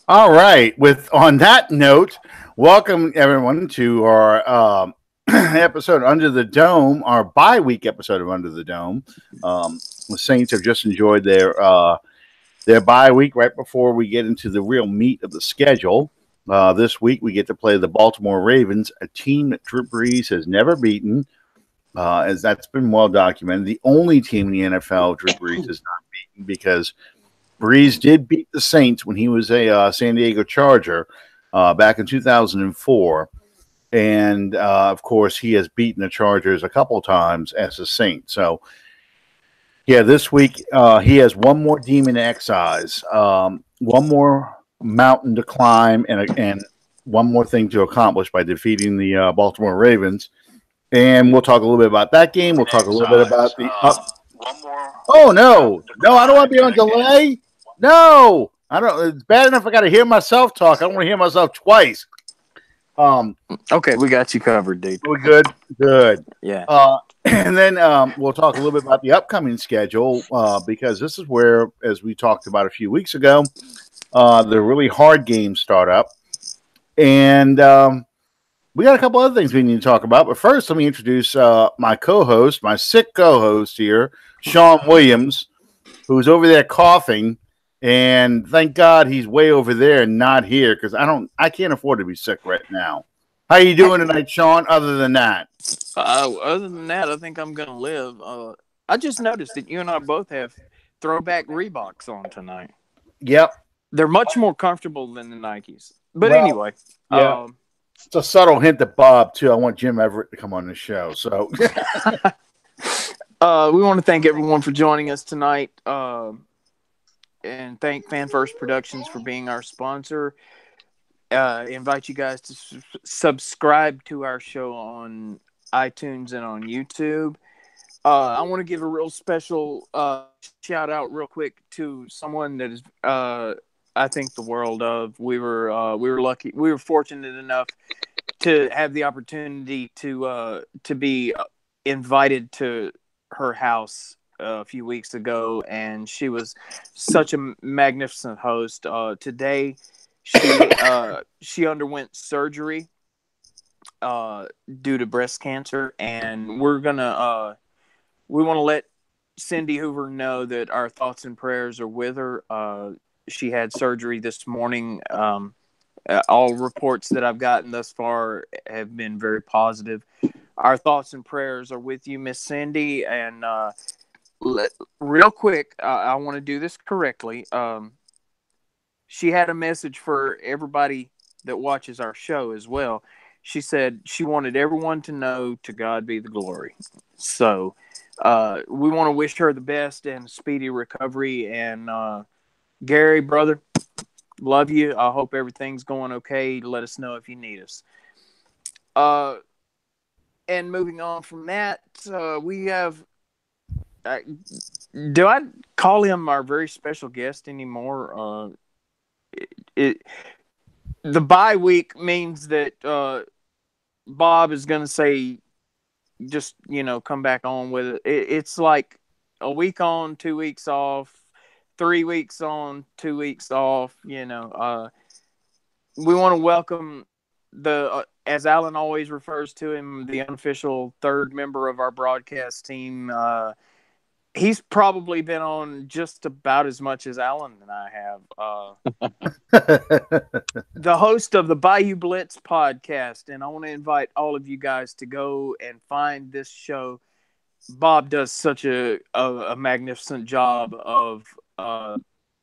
All right. On that note, welcome everyone to our episode Under the Dome, our bye-week episode of Under the Dome. The Saints have just enjoyed their bye week right before we get into the real meat of the schedule. This week we get to play the Baltimore Ravens, a team that Drew Brees has never beaten, as that's been well documented. The only team in the NFL Drew Brees has not beaten, because Brees did beat the Saints when he was a San Diego Charger back in 2004. And, of course, he has beaten the Chargers a couple times as a Saint. So, yeah, this week he has one more demon to excise, one more mountain to climb, and one more thing to accomplish by defeating the Baltimore Ravens. And we'll talk a little bit about that game. We'll talk a little bit about the one more. Oh, no, I don't want to be on delay. No, I don't. It's bad enough I got to hear myself talk. I don't want to hear myself twice. Okay, we got you covered, dude. We're good. Good. Yeah. And then we'll talk a little bit about the upcoming schedule, because this is where, as we talked about a few weeks ago, the really hard games start up. And we got a couple other things we need to talk about. But first, let me introduce my co-host, my sick co-host here, Sean Williams, who's over there coughing. And thank God he's way over there and not here, because I can't afford to be sick right now. How you doing tonight, Sean, other than that? Other than that, I think I'm going to live. I just noticed that you and I both have throwback Reeboks on tonight. Yep. They're much more comfortable than the Nikes. But Well, anyway. yeah. It's a subtle hint to Bob, too. I want Jim Everett to come on the show. So, we want to thank everyone for joining us tonight. And thank Fan First Productions for being our sponsor. Invite you guys to subscribe to our show on iTunes and on YouTube. I want to give a real special shout out real quick to someone that is I think the world of. We were lucky. We were fortunate enough to have the opportunity to be invited to her house a few weeks ago, and she was such a magnificent host. Today, she underwent surgery due to breast cancer, and we want to let Cindy Hoover know that our thoughts and prayers are with her. She had surgery this morning. All reports that I've gotten thus far have been very positive. Our thoughts and prayers are with you, Miss Cindy, and real quick, I want to do this correctly. She had a message for everybody that watches our show as well. She said she wanted everyone to know, to God be the glory. So we want to wish her the best and speedy recovery. And Gary, brother, love you. I hope everything's going okay. Let us know if you need us. And moving on from that, we have... do I call him our very special guest anymore? The bye week means that Bob is going to say, just, come back on with it. It's like a week on, 2 weeks off, 3 weeks on, 2 weeks off. We want to welcome as Alan always refers to him, the unofficial third member of our broadcast team. He's probably been on just about as much as Alan and I have. The host of the Bayou Blitz podcast, and I want to invite all of you guys to go and find this show. Bob does such a magnificent job of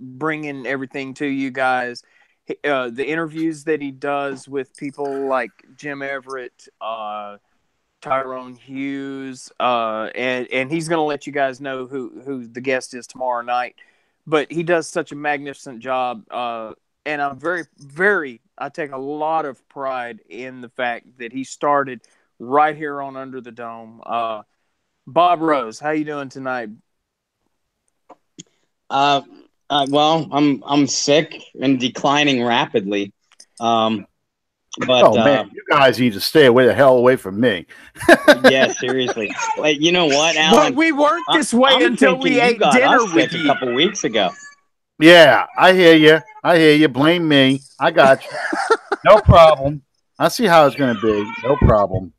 bringing everything to you guys. The interviews that he does with people like Jim Everett, Tyrone Hughes, and he's going to let you guys know who the guest is tomorrow night. But he does such a magnificent job, and I'm I take a lot of pride in the fact that he started right here on Under the Dome. Bob Rose, how you doing tonight? Well, I'm sick and declining rapidly. But man, you guys need to stay the hell away from me. Yeah, seriously. Like, you know what, Alan? But we weren't this way until we ate dinner with you a couple weeks ago. Yeah, I hear you. I hear you. Blame me. I got you. No problem. I see how it's going to be. No problem.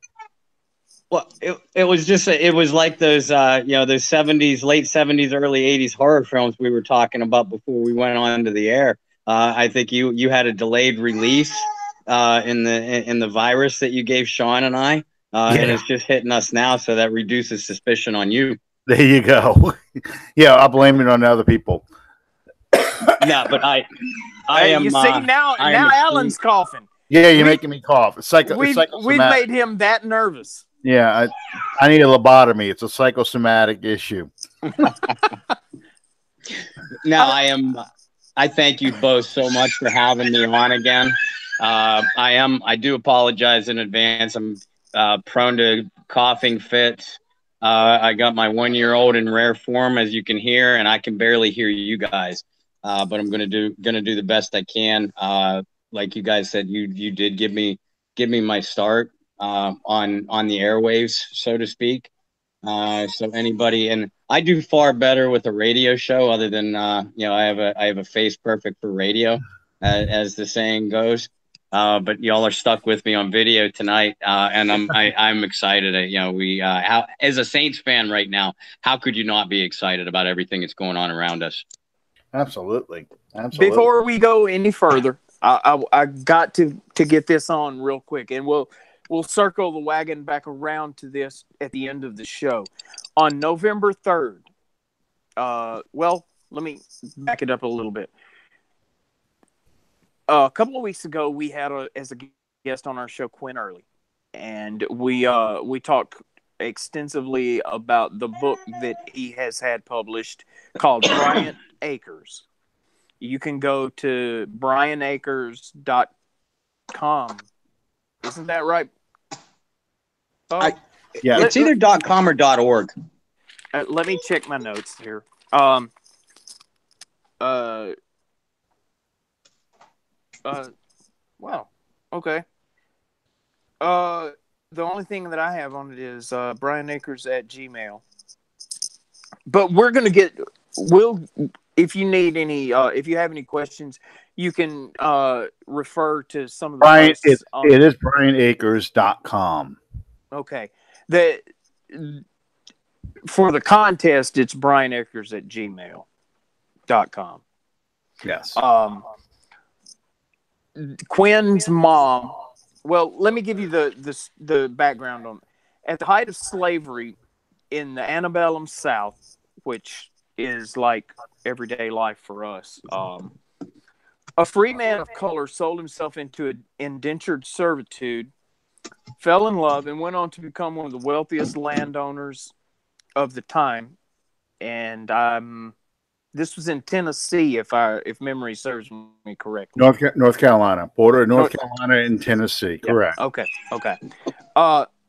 Well, it was just it was like those those '70s, late '70s, early '80s horror films we were talking about before we went on to the air. I think you had a delayed release in the virus that you gave Sean and I, and Yeah, it's just hitting us now, so that reduces suspicion on you. there you go. Yeah, I'll blame it on other people. No, but I Hey, you am see now I am Alan's coughing. Yeah, you're We making me cough. It's we've psychosomatic. made him that nervous. Yeah, I need a lobotomy. It's a psychosomatic issue. now I am I thank you both so much for having me on again. I do apologize in advance. I'm prone to coughing fits. I got my 1 year old in rare form, as you can hear, and I can barely hear you guys. But I'm gonna do the best I can. Like you guys said, you did give me my start on the airwaves, so to speak. So anybody, and I do far better with a radio show, other than I have a face perfect for radio, as the saying goes. But y'all are stuck with me on video tonight, and I'm excited. We as a Saints fan right now, how could you not be excited about everything that's going on around us? Absolutely. Absolutely. Before we go any further, I got to get this on real quick, and we'll circle the wagon back around to this at the end of the show. On November 3rd, well, let me back it up a little bit. A couple of weeks ago, we had as a guest on our show Quinn Early, and we talked extensively about the book that he has had published called Bryant Acres. You can go to brianacres.com. Isn't that right? Yeah. It's either .com or .org. Let me check my notes here. Wow. Okay. The only thing that I have on it is brianacres at Gmail. But we're gonna if you need any, if you have any questions, you can refer to some of the Brian, posts. it is brianacres.com. Okay. For the contest, it's brianacres at gmail.com. Yes. Quinn's mom. Well, let me give you the background on. At the height of slavery in the antebellum South, which is like everyday life for us, a free man of color sold himself into indentured servitude, fell in love, and went on to become one of the wealthiest landowners of the time. And this was in Tennessee, if memory serves me correctly. North Carolina, border of North Carolina and Tennessee. Yeah. Correct. Okay.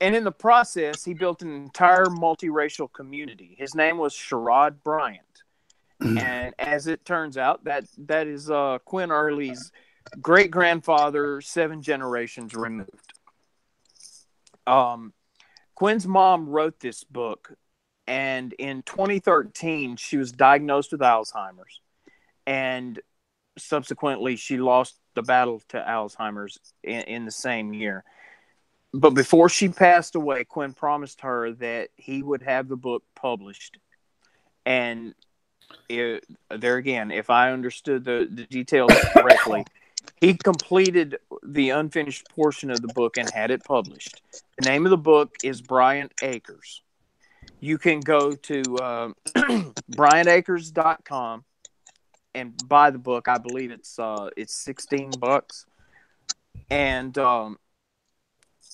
And in the process, he built an entire multiracial community. His name was Sherrod Bryant. And as it turns out, that is Quinn Early's great-grandfather, 7 generations removed. Quinn's mom wrote this book, and in 2013, she was diagnosed with Alzheimer's. And subsequently, she lost the battle to Alzheimer's in the same year. But before she passed away, Quinn promised her that he would have the book published. And there again, if I understood the details correctly, he completed the unfinished portion of the book and had it published. The name of the book is Bryant Acres. You can go to brianacres.com and buy the book. I believe it's $16. And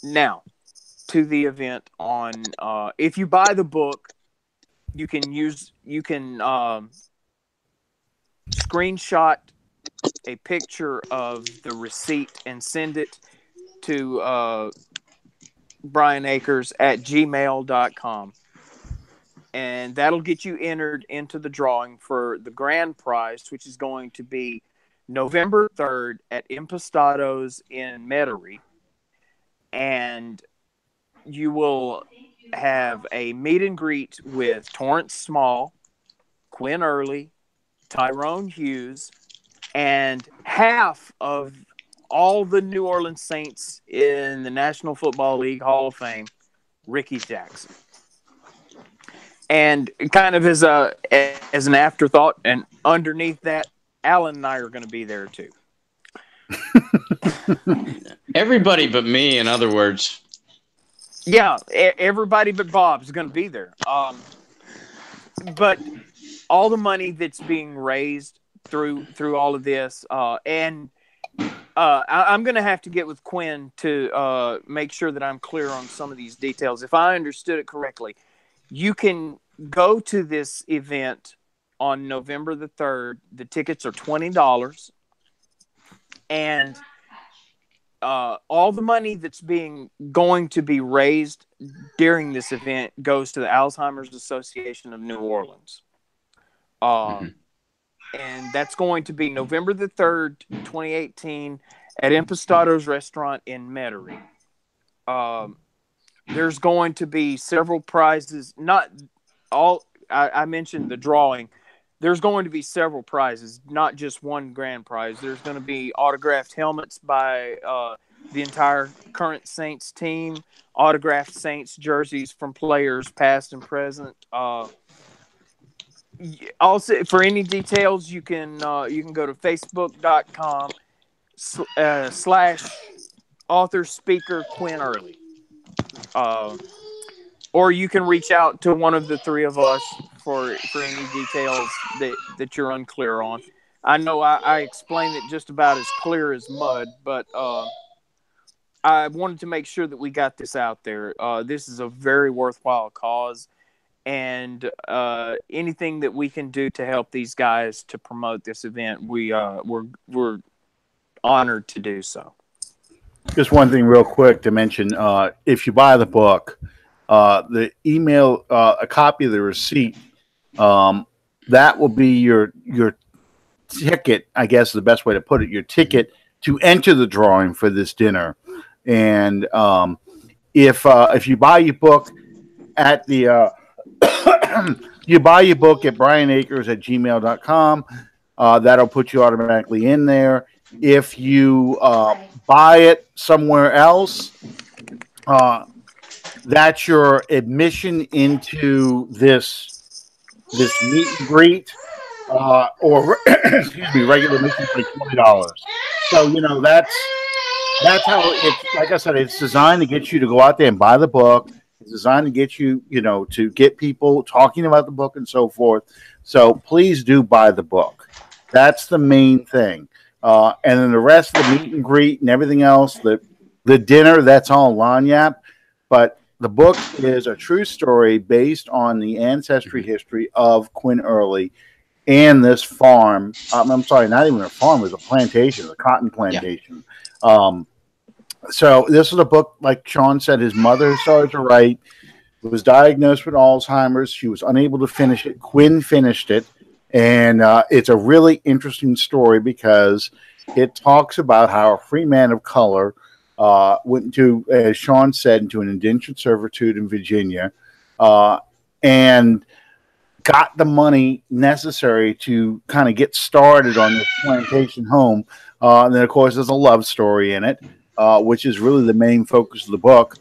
now to the event on if you buy the book, you can screenshot a picture of the receipt and send it to brianacres at gmail.com. And that'll get you entered into the drawing for the grand prize, which is going to be November 3rd at Impastados in Metairie. And you will have a meet and greet with Torrance Small, Quinn Early, Tyrone Hughes, and half of all the New Orleans Saints in the National Football League Hall of Fame, Ricky Jackson. And kind of as an afterthought, and underneath that, Alan and I are going to be there too. Everybody but me, in other words. Yeah, everybody but Bob's going to be there. But all the money that's being raised through all of this, and I'm going to have to get with Quinn to make sure that I'm clear on some of these details. If I understood it correctly, you can go to this event on November the 3rd. The tickets are $20, and all the money that's going to be raised during this event goes to the Alzheimer's Association of New Orleans. And that's going to be November the 3rd, 2018 at Impastado's Restaurant in Metairie. There's going to be several prizes. Not all. I mentioned the drawing. There's going to be several prizes, not just one grand prize. There's going to be autographed helmets by the entire current Saints team, autographed Saints jerseys from players past and present. Also, for any details, you can go to facebook.com / author speaker Quinn Early. Or you can reach out to one of the three of us for any details that you're unclear on. I know I explained it just about as clear as mud, but I wanted to make sure that we got this out there. This is a very worthwhile cause, and anything that we can do to help these guys to promote this event, we're honored to do so. Just one thing real quick to mention, if you buy the book, the email, a copy of the receipt, that will be your ticket, I guess is the best way to put it, your ticket to enter the drawing for this dinner. And if you buy your book at the you buy your book at brianakers@gmail.com, that'll put you automatically in there. If you buy it somewhere else, that's your admission into this meet and greet, or excuse me, regular admission is like $20. So that's how it's. Like I said, it's designed to get you to go out there and buy the book. It's designed to get you, to get people talking about the book and so forth. So please do buy the book. That's the main thing. And then the rest of the meet and greet and everything else, the dinner, that's all lagniappe. But the book is a true story based on the ancestry history of Quinn Early and this farm. I'm sorry, not even a farm, it was a plantation, a cotton plantation. Yeah. So this is a book, like Sean said, his mother started to write, was diagnosed with Alzheimer's. She was unable to finish it. Quinn finished it. And it's a really interesting story because it talks about how a free man of color went into, as Sean said, into an indentured servitude in Virginia and got the money necessary to kind of get started on this plantation home. And then, of course, there's a love story in it, which is really the main focus of the book.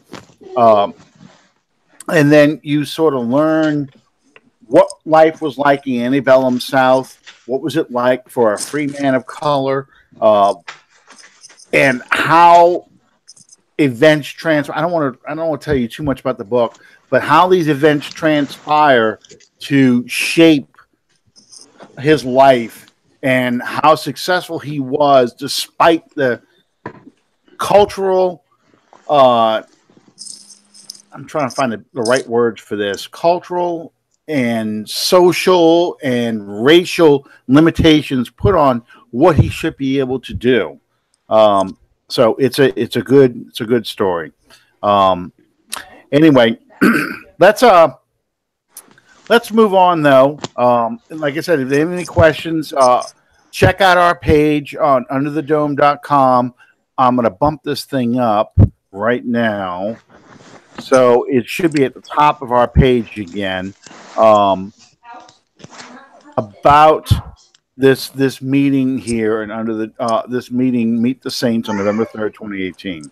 And then you sort of learn what life was like in antebellum South. What was it like for a free man of color? And how events transpire. I don't want to tell you too much about the book, but how these events transpire to shape his life and how successful he was despite the cultural, I'm trying to find the right words for this, cultural and social and racial limitations put on what he should be able to do. So it's a good story. Anyway, let's move on though. Like I said, if they have any questions, check out our page on underthedome.com. I'm going to bump this thing up right now. So it should be at the top of our page again. About this meeting here and under the this meeting, Meet the Saints on November 3rd, 2018.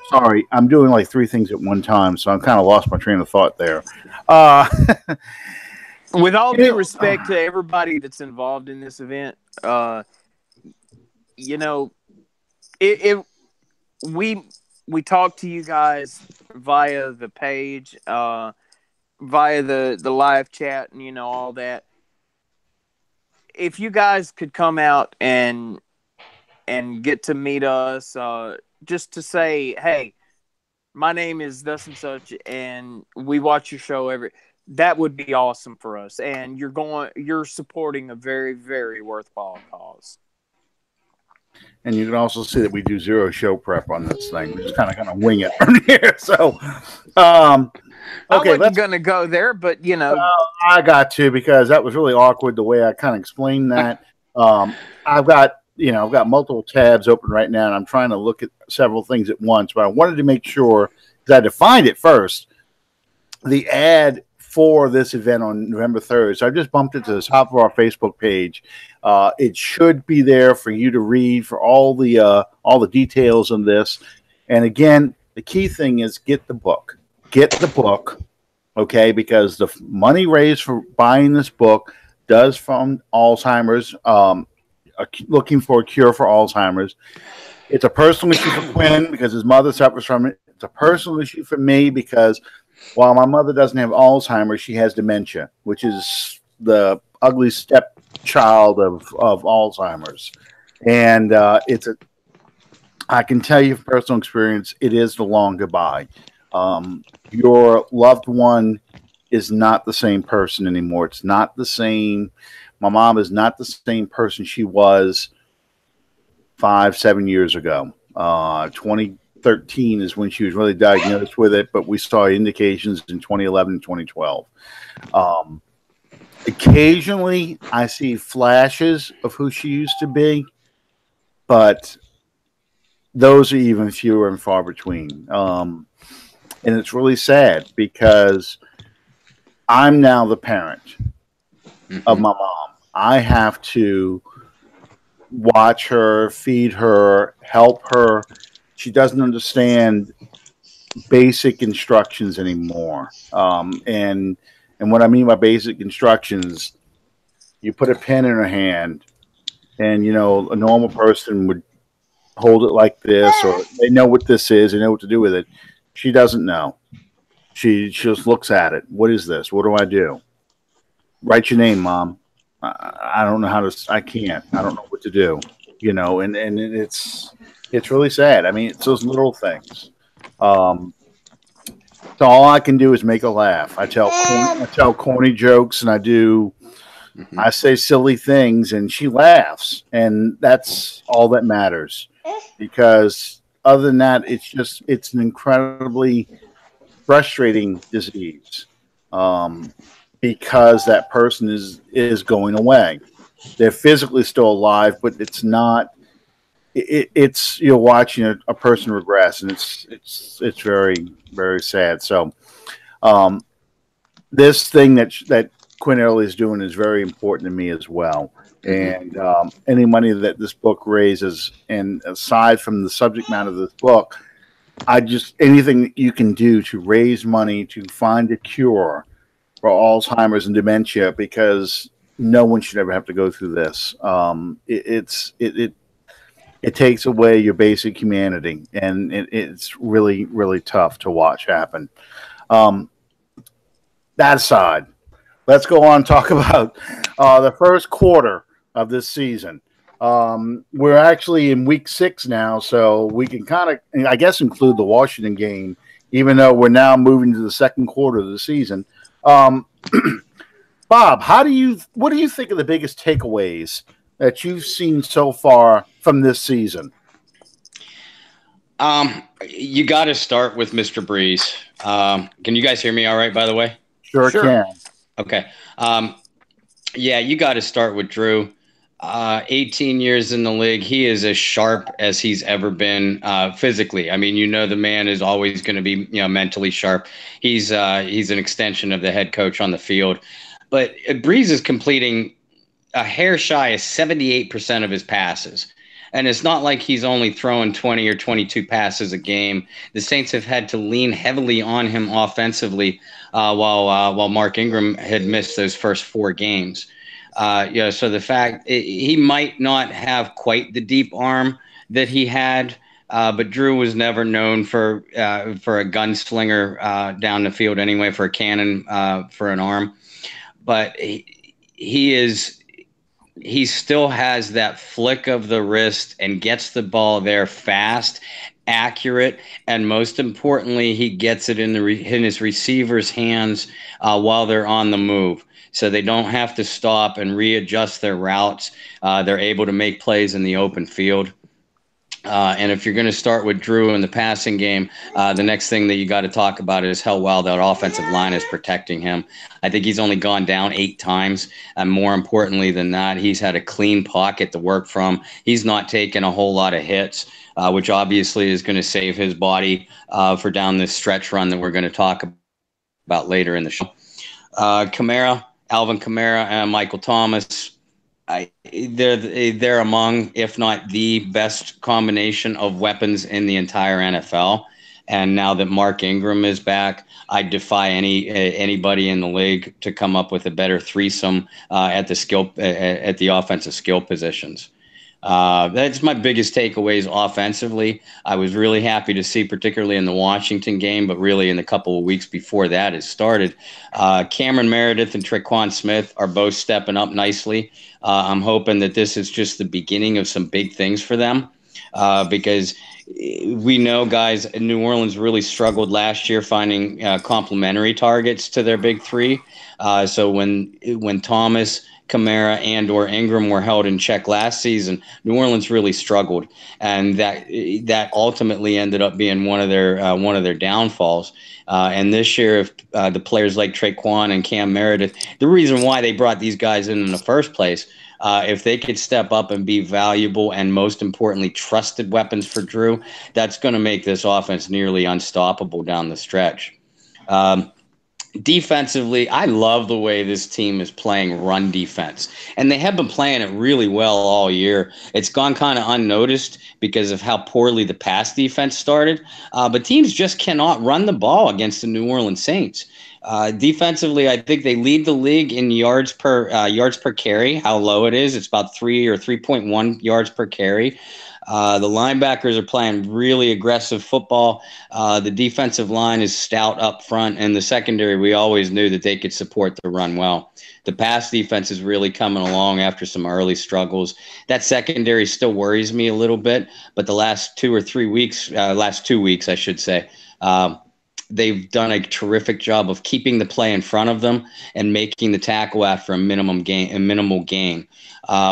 Sorry, I'm doing like three things at one time, so I'm kind of lost my train of thought there. Uh, With all due respect to everybody that's involved in this event, you know, we talked to you guys via the page, via the live chat, and all that. If you guys could come out and get to meet us, just to say, hey, my name is thus and such, and we watch your show that would be awesome for us. And you're supporting a very, very worthwhile cause. And you can also see that we do zero show prep on this thing. We just kind of wing it from here. So, okay, I wasn't going to go there, but I got to, because that was really awkward the way I kind of explained that. I've got multiple tabs open right now, and I'm trying to look at several things at once. But I wanted to make sure, because I had to find it first, the ad for this event on November 3rd. So I just bumped it to the top of our Facebook page. It should be there for you to read for all the details on this. And again, the key thing is get the book. Get the book, okay? Because the money raised for buying this book does fund Alzheimer's, looking for a cure for Alzheimer's. It's a personal issue for Quinn because his mother suffers from it. It's a personal issue for me because while my mother doesn't have Alzheimer's, she has dementia, which is the ugly stepchild of Alzheimer's. And I can tell you from personal experience, it is the long goodbye. Your loved one is not the same person anymore. It's not the same. My mom is not the same person she was 5-7 years ago. 2013 is when she was really diagnosed with it, but we saw indications in 2011 and 2012. Occasionally, I see flashes of who she used to be, but those are even fewer and far between. And it's really sad because I'm now the parent of my mom. I have to watch her, feed her, help her. She doesn't understand basic instructions anymore. And what I mean by basic instructions, you put a pen in her hand, and a normal person would hold it like this, or they know what this is, they know what to do with it. She doesn't know. She just looks at it. What is this? What do I do? Write your name, Mom. I don't know how to. I can't. I don't know what to do. And it's really sad. I mean, it's those little things. So all I can do is make her laugh. I tell corny jokes, and I say silly things, and she laughs, and that's all that matters. Because other than that, it's an incredibly frustrating disease. Because that person is going away. They're physically still alive, but it's not. It's you're watching a person regress, and it's very, very sad. So, this thing that Quinn Early is doing is very important to me as well. And any money that this book raises, and aside from the subject matter of this book, anything that you can do to raise money to find a cure for Alzheimer's and dementia, because no one should ever have to go through this. It takes away your basic humanity, and it's really, really tough to watch happen. That aside, let's go on and talk about the first quarter of this season. We're actually in week 6 now, so we can kind of, I guess, include the Washington game, even though we're now moving to the second quarter of the season. Bob, what do you think are the biggest takeaways that you've seen so far from this season? You got to start with Mr. Breeze. Can you guys hear me all right, by the way? Sure. Can. Okay. Yeah, you got to start with Drew. 18 years in the league. He is as sharp as he's ever been physically. I mean, the man is always going to be, mentally sharp. He's an extension of the head coach on the field. But Breeze is completing a hair shy of 78% of his passes. And it's not like he's only throwing 20 or 22 passes a game. The Saints have had to lean heavily on him offensively while Mark Ingram had missed those first 4 games. So the fact he might not have quite the deep arm that he had, but Drew was never known for a gunslinger down the field anyway, for a cannon for an arm. But he still has that flick of the wrist and gets the ball there fast, accurate, and most importantly, he gets it in his receiver's hands while they're on the move. So they don't have to stop and readjust their routes. They're able to make plays in the open field. And if you're going to start with Drew in the passing game, the next thing that you got to talk about is how well that offensive line is protecting him. I think he's only gone down 8 times. And more importantly than that, he's had a clean pocket to work from. He's not taken a whole lot of hits, which obviously is going to save his body for down this stretch run that we're going to talk about later in the show. Alvin Kamara, and Michael Thomas, they're among, if not the best combination of weapons in the entire NFL. And now that Mark Ingram is back, I defy anybody in the league to come up with a better threesome at the offensive skill positions. That's my biggest takeaways offensively. I was really happy to see, particularly in the Washington game, but really in the couple of weeks before that has started, Cameron Meredith and Tre'Quan Smith are both stepping up nicely. I'm hoping that this is just the beginning of some big things for them because we know, guys, New Orleans really struggled last year finding complementary targets to their big 3. So when Thomas, Kamara, and or Ingram were held in check last season, New Orleans really struggled, and that ultimately ended up being one of their downfalls. And this year, if the players like Tre'Quan and Cam Meredith, the reason why they brought these guys in the first place, if they could step up and be valuable and most importantly trusted weapons for Drew, that's going to make this offense nearly unstoppable down the stretch. Defensively, I love the way this team is playing run defense, and they have been playing it really well all year. It's gone kind of unnoticed because of how poorly the pass defense started, but teams just cannot run the ball against the New Orleans Saints. Defensively, I think they lead the league in yards per carry, how low it is. It's about 3 or 3.1 yards per carry. The linebackers are playing really aggressive football. The defensive line is stout up front, and the secondary, we always knew that they could support the run well. The pass defense is really coming along after some early struggles. That secondary still worries me a little bit, but the last 2 weeks, I should say, they've done a terrific job of keeping the play in front of them and making the tackle after a minimal gain.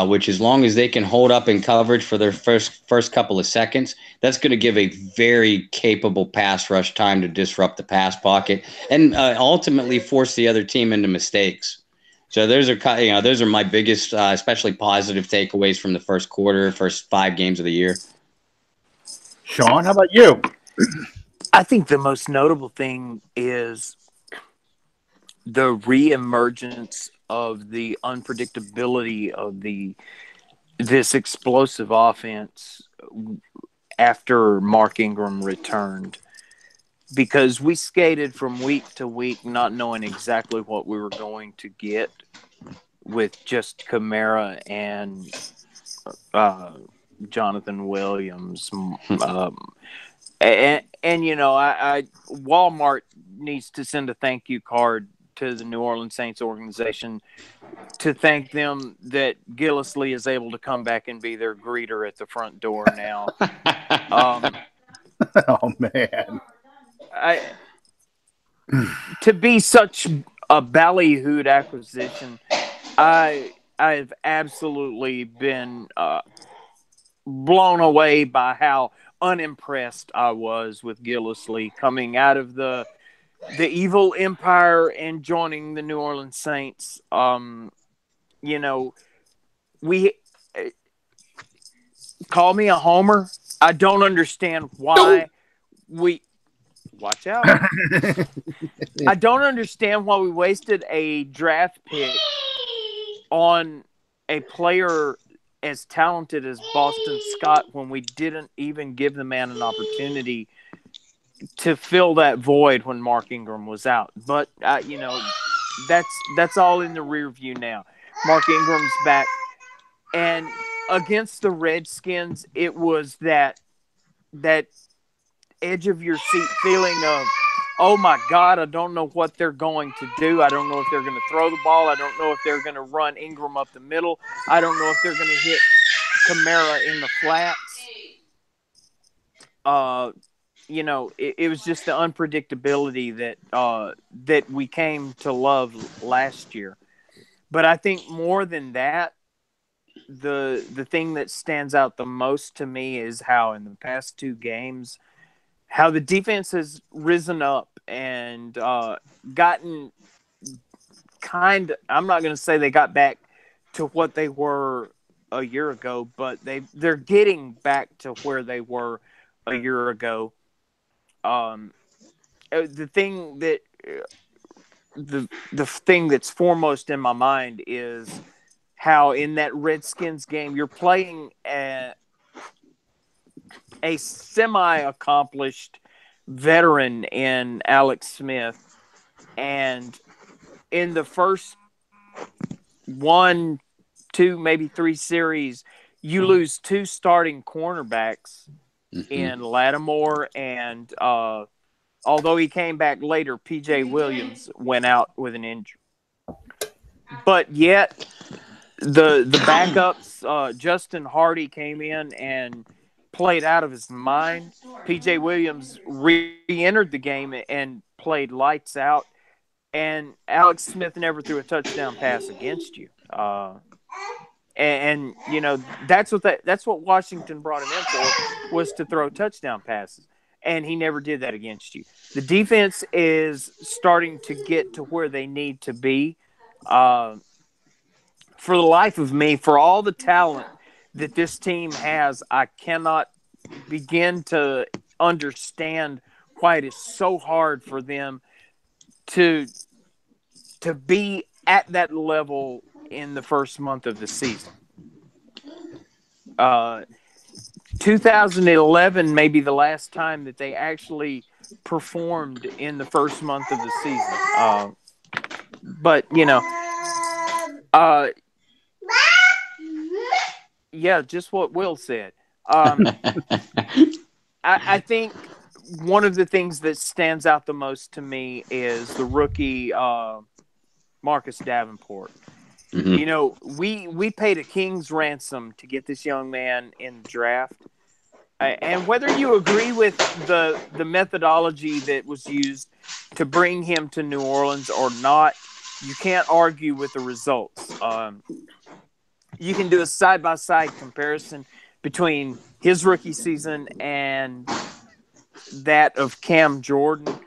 Which, as long as they can hold up in coverage for their first couple of seconds, that's going to give a very capable pass rush time to disrupt the pass pocket and ultimately force the other team into mistakes. So those are my biggest, especially positive takeaways from the first 5 games of the year. Sean, how about you? I think the most notable thing is the reemergence of the unpredictability of this explosive offense after Mark Ingram returned, because we skated from week to week not knowing exactly what we were going to get with just Kamara and Jonathan Williams. And you know, I Walmart needs to send a thank you card to the New Orleans Saints organization to thank them that Gillislee is able to come back and be their greeter at the front door now. Oh man, to be such a ballyhooed acquisition, I've absolutely been blown away by how unimpressed I was with Gillislee coming out of the evil empire and joining the New Orleans Saints. You know, we call me a homer. I don't understand why we watch out. I don't understand why we wasted a draft pick on a player as talented as Boston Scott when we didn't even give the man an opportunity to fill that void when Mark Ingram was out. But that's all in the rear view now. Mark Ingram's back, and against the Redskins, it was that edge of your seat feeling of, oh my God, I don't know what they're going to do. I don't know if they're going to throw the ball. I don't know if they're going to run Ingram up the middle. I don't know if they're going to hit Kamara in the flats. It was just the unpredictability that we came to love last year. But I think more than that, the thing that stands out the most to me is how in the past 2 games, how the defense has risen up and gotten I'm not going to say they got back to what they were a year ago, but they're getting back to where they were a year ago. The thing that's foremost in my mind is how in that Redskins game you're playing a semi-accomplished veteran in Alex Smith, and in the first 1, 2, maybe 3 series, you lose 2 starting cornerbacks in Lattimore and although he came back later, P.J. Williams went out with an injury. But yet, the backups, Justin Hardy came in and played out of his mind. P.J. Williams re-entered the game and played lights out. And Alex Smith never threw a touchdown pass against you. And that's what Washington brought him in for, was to throw touchdown passes. And he never did that against you. The defense is starting to get to where they need to be. For the life of me, for all the talent that this team has, I cannot begin to understand why it is so hard for them to be at that level in the first month of the season. 2011 may be the last time that they actually performed in the first month of the season. But, just what Will said. I think one of the things that stands out the most to me is the rookie Marcus Davenport. We paid a king's ransom to get this young man in the draft. And whether you agree with the methodology that was used to bring him to New Orleans or not, you can't argue with the results. You can do a side-by-side comparison between his rookie season and that of Cam Jordan,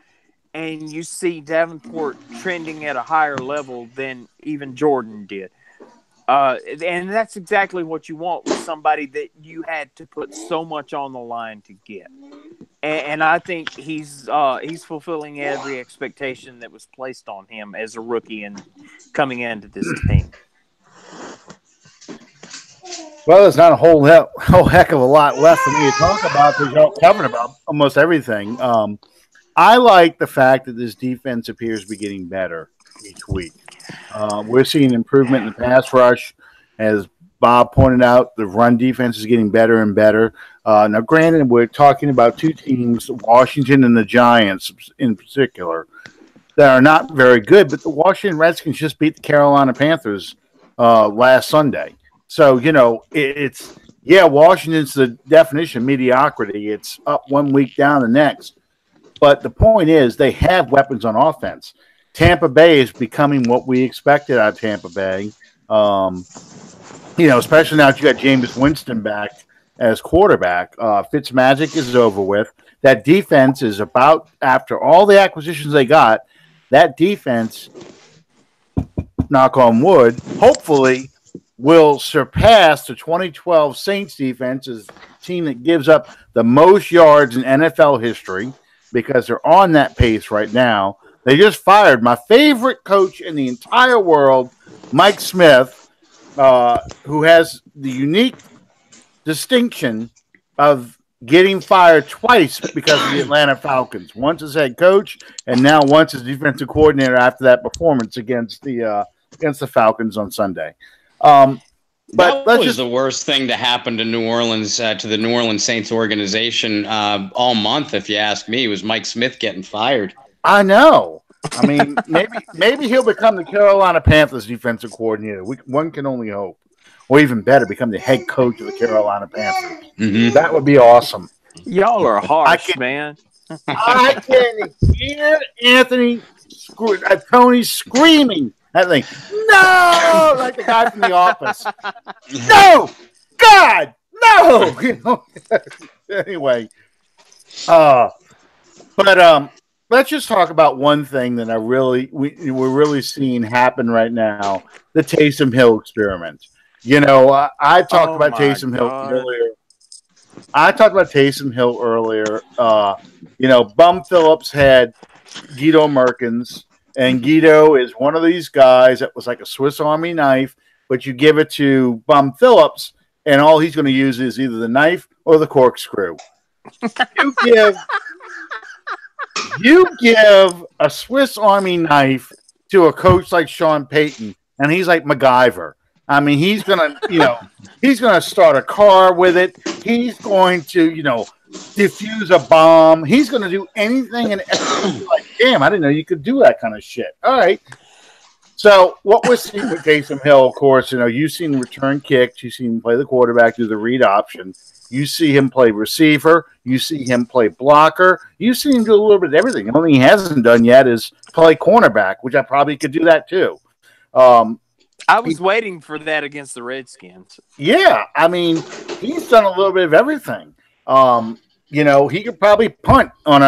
and you see Davenport trending at a higher level than even Jordan did. And that's exactly what you want with somebody that you had to put so much on the line to get. And I think he's fulfilling every expectation that was placed on him as a rookie and coming into this team. Well, there's not a whole heck of a lot left for me to talk about because y'all covered about almost everything. I like the fact that this defense appears to be getting better each week. We're seeing improvement in the pass rush. As Bob pointed out, the run defense is getting better and better. Now, granted, we're talking about 2 teams, Washington and the Giants in particular, that are not very good, but the Washington Redskins just beat the Carolina Panthers last Sunday. So, Washington's the definition of mediocrity. It's up one week, down the next. But the point is they have weapons on offense. Tampa Bay is becoming what we expected out of Tampa Bay. Especially now that you got Jameis Winston back as quarterback. Fitzmagic is over with. That defense is about, after all the acquisitions they got, that defense, knock on wood, hopefully will surpass the 2012 Saints defense as the team that gives up the most yards in NFL history because they're on that pace right now. They just fired my favorite coach in the entire world, Mike Smith, who has the unique distinction of getting fired twice because of the Atlanta Falcons. Once as head coach, and now once as defensive coordinator after that performance against the Falcons on Sunday. But that was the worst thing to happen to New Orleans, to the New Orleans Saints organization all month, if you ask me, was Mike Smith getting fired. I know. I mean, maybe he'll become the Carolina Panthers defensive coordinator. One can only hope. Or even better, become the head coach of the Carolina Panthers. Mm-hmm. That would be awesome. Y'all are harsh, man. I can hear Tony screaming that thing. No! Like the guy from The Office. No! God! No! You know? Anyway. But let's just talk about one thing that we're really seeing happen right now: the Taysom Hill experiment. You know, I talked about Taysom Hill earlier. You know, Bum Phillips had Guido Merkins, and Guido is one of these guys that was like a Swiss Army knife, but you give it to Bum Phillips, and all he's going to use is either the knife or the corkscrew. You give a Swiss Army knife to a coach like Sean Payton, and he's like MacGyver. I mean, he's gonna start a car with it. He's going to, defuse a bomb. He's gonna do anything and everything. Like, damn, I didn't know you could do that kind of shit. All right. So what we're seeing with Taysom Hill, of course, you've seen return kicks, you've seen him play the quarterback, do the read option. You see him play receiver. You see him play blocker. You see him do a little bit of everything. The only thing he hasn't done yet is play cornerback, which I probably could do that too. I was waiting for that against the Redskins. Yeah, I mean, he's done a little bit of everything. He could probably punt on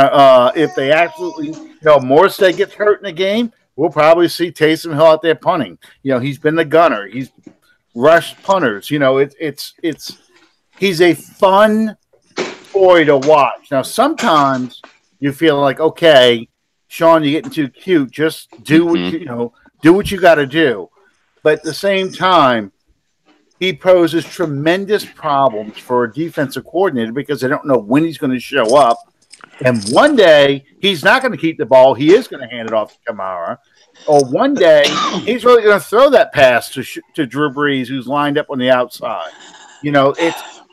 if they absolutely, Morstead gets hurt in a game, we'll probably see Taysom Hill out there punting. He's been the gunner. He's rushed punters. He's a fun boy to watch. Now, sometimes you feel like, okay, Sean, you're getting too cute. Just do what you got to do. But at the same time, he poses tremendous problems for a defensive coordinator because they don't know when he's going to show up. And one day, he's not going to keep the ball. He is going to hand it off to Kamara. Or one day, he's really going to throw that pass to Drew Brees, who's lined up on the outside.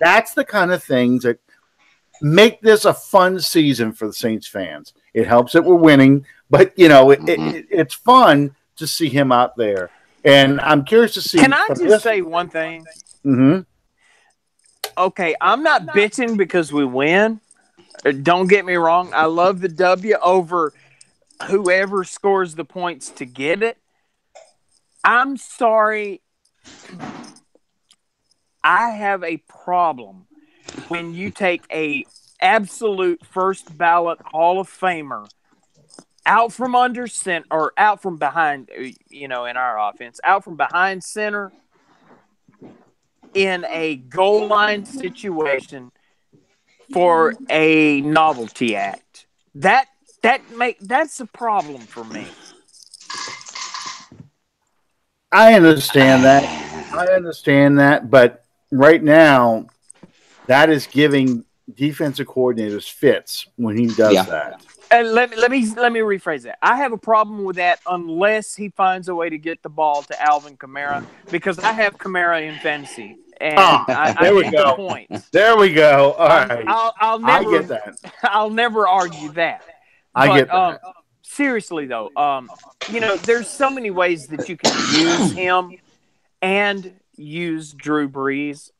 That's the kind of things that make this a fun season for the Saints fans. It helps that we're winning, but, it's fun to see him out there. And I'm curious to see. Can I just say one thing? Mm-hmm. Okay, I'm not bitching because we win. Don't get me wrong. I love the W over whoever scores the points to get it. I'm sorry. I have a problem when you take a absolute first ballot Hall of Famer out from under center or out from behind, in our offense, out from behind center in a goal line situation for a novelty act. That's a problem for me. I understand that, but right now, that is giving defensive coordinators fits when he does that. And let me rephrase that. I have a problem with that unless he finds a way to get the ball to Alvin Kamara, because I have Kamara in fantasy, and I get the point. There we go. All right, I get that. I'll never argue that. I get that. Seriously though, there's so many ways that you can use him and use Drew Brees.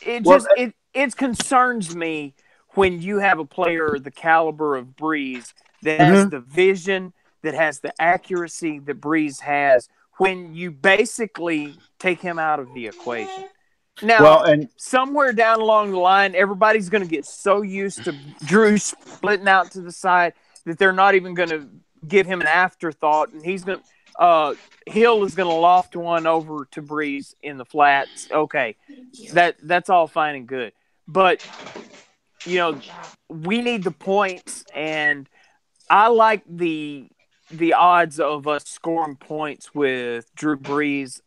It concerns me when you have a player the caliber of Brees that has the vision, that has the accuracy that Brees has, when you basically take him out of the equation. Now, somewhere down along the line, everybody's going to get so used to Drew splitting out to the side that they're not even going to give him an afterthought, and he's going to Hill is going to loft one over to Brees in the flats. Okay, that's all fine and good, but we need the points, and I like the the odds of us scoring points with Drew Brees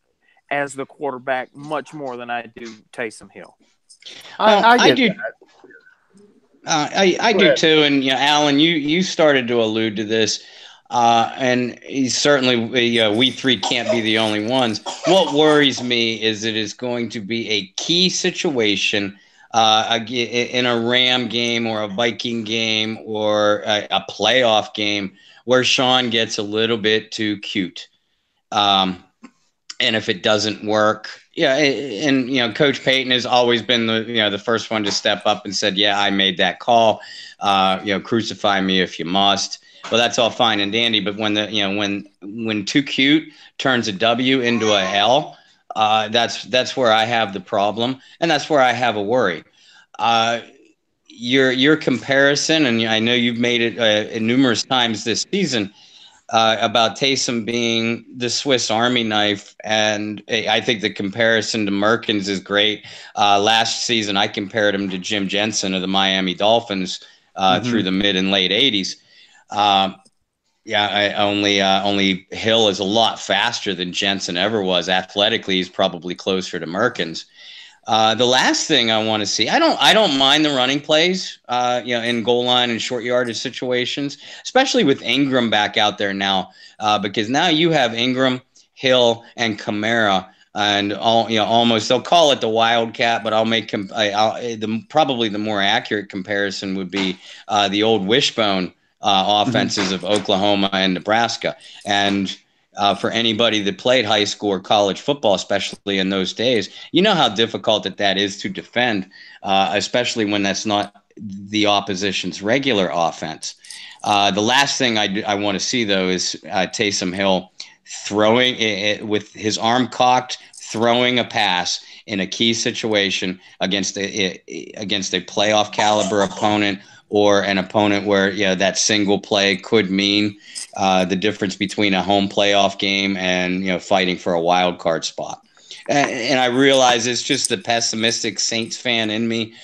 as the quarterback much more than I do Taysom Hill. I do. I do too, and Alan, you started to allude to this, and he's certainly we three can't be the only ones. What worries me is it is going to be a key situation in a Ram game or a Viking game or a playoff game where Sean gets a little bit too cute. And if it doesn't work, and Coach Payton has always been the first one to step up and said, yeah, I made that call. Crucify me if you must. Well, that's all fine and dandy, but when too cute turns a W into a L, that's where I have the problem, and that's where I have a worry. Your comparison, and I know you've made it numerous times this season. About Taysom being the Swiss Army knife, and I think the comparison to Merkins is great. Last season, I compared him to Jim Jensen of the Miami Dolphins through the mid and late '80s. Only Hill is a lot faster than Jensen ever was. Athletically, he's probably closer to Merkins. The last thing I want to see, I don't mind the running plays, in goal line and short yardage situations, especially with Ingram back out there now, because now you have Ingram, Hill, and Kamara, and almost they'll call it the Wildcat, but I'll make probably the more accurate comparison would be the old wishbone offenses of Oklahoma and Nebraska, and. For anybody that played high school or college football, especially in those days, you know how difficult that is to defend, especially when that's not the opposition's regular offense. The last thing I want to see, though, is Taysom Hill throwing it with his arm cocked, throwing a pass in a key situation against a playoff caliber opponent, or an opponent where that single play could mean the difference between a home playoff game and fighting for a wild card spot. And I realize it's just the pessimistic Saints fan in me,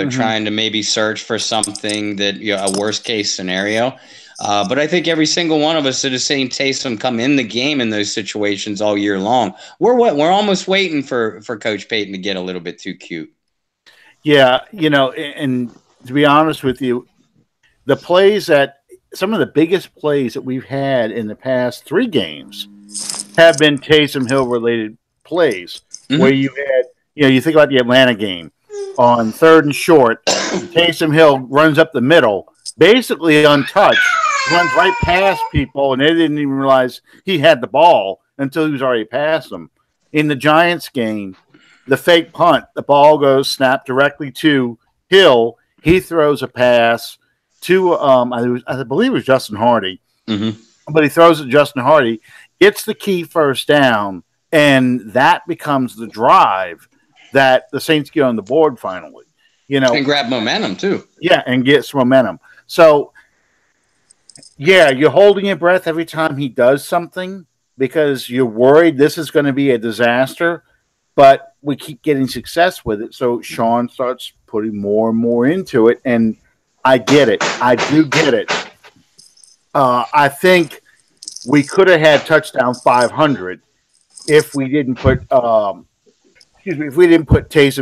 trying to maybe search for something that a worst case scenario. But I think every single one of us that has seen Taysom come in the game in those situations all year long, we're almost waiting for Coach Payton to get a little bit too cute. Yeah, and to be honest with you, some of the biggest plays that we've had in the past 3 games have been Taysom Hill related plays, where you had, you think about the Atlanta game on 3rd and short, Taysom Hill runs up the middle, basically untouched, runs right past people, and they didn't even realize he had the ball until he was already past them. In the Giants game, the fake punt, the ball goes snapped directly to Hill. He throws a pass to, I believe it was Justin Hardy, but he throws it to Justin Hardy, gets the key first down, and that becomes the drive that the Saints get on the board finally. And grab momentum too. Yeah, and gets momentum. So, yeah, you're holding your breath every time he does something because you're worried this is going to be a disaster, but we keep getting success with it. So Sean starts putting more and more into it, and I get it. I do get it. I think we could have had touchdown 500 if we didn't put Taysom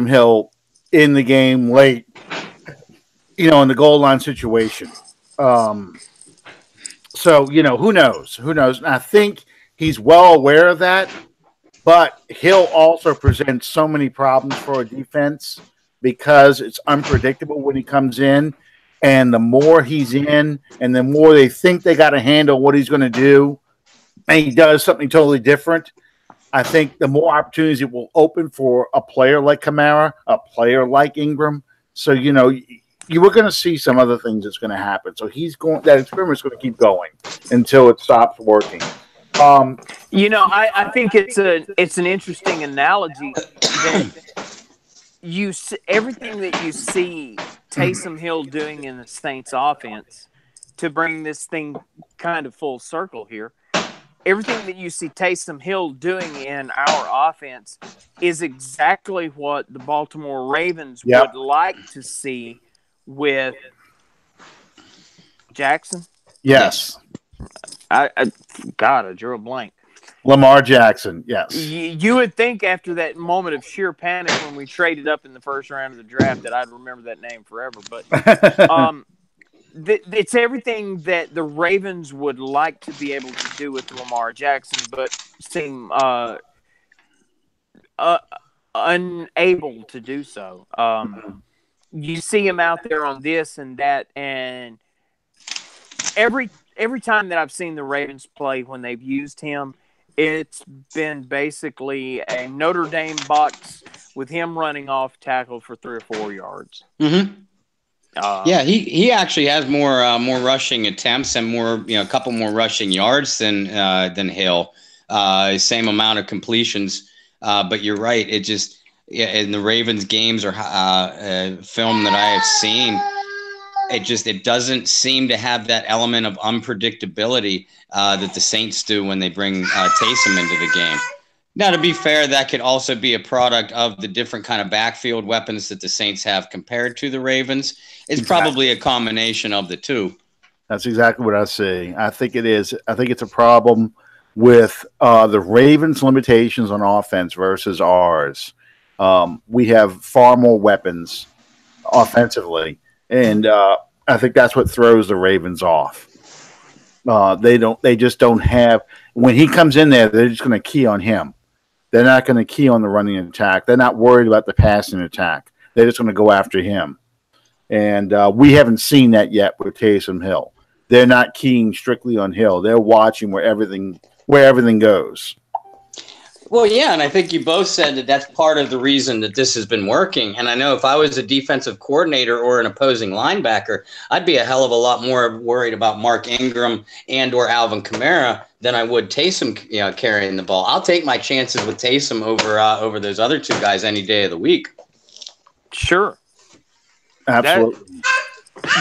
Hill in the game late, in the goal line situation. So, who knows? Who knows? And I think he's well aware of that, but Hill also presents so many problems for a defense because it's unpredictable when he comes in. And the more he's in and the more they think they got to handle what he's going to do, and he does something totally different, I think the more opportunities it will open for a player like Kamara, a player like Ingram. So, you were going to see some other things that's going to happen. So that experiment's going to keep going until it stops working. I think it's an interesting analogy that everything that you see Taysom Hill doing in the Saints offense, to bring this thing kind of full circle here, everything that you see Taysom Hill doing in our offense is exactly what the Baltimore Ravens would like to see with Jackson. Yes. God, I drew a blank. Lamar Jackson, yes. You would think after that moment of sheer panic when we traded up in the first round of the draft that I'd remember that name forever. But it's everything that the Ravens would like to be able to do with Lamar Jackson, but seem unable to do so. You see him out there on this and that, and every time that I've seen the Ravens play when they've used him, it's been basically a Notre Dame box with him running off tackle for 3 or 4 yards. Mm-hmm. Yeah, he actually has more rushing attempts and a couple more rushing yards than Hill. Same amount of completions, but you're right. It just in the Ravens games or film that I have seen, it doesn't seem to have that element of unpredictability that the Saints do when they bring Taysom into the game. Now, to be fair, that could also be a product of the different kind of backfield weapons that the Saints have compared to the Ravens. It's probably a combination of the two. That's exactly what I see. I think it is. I think it's a problem with the Ravens' limitations on offense versus ours. We have far more weapons offensively, and I think that's what throws the Ravens off. They just don't have. When he comes in there, they're just going to key on him. They're not going to key on the running attack. They're not worried about the passing attack. They're just going to go after him. And we haven't seen that yet with Taysom Hill. They're not keying strictly on Hill. They're watching where everything goes. Well, yeah, and I think you both said that that's part of the reason that this has been working. And I know if I was a defensive coordinator or an opposing linebacker, I'd be a hell of a lot more worried about Mark Ingram and or Alvin Kamara than I would Taysom carrying the ball. I'll take my chances with Taysom over those other two guys any day of the week. Sure. Absolutely.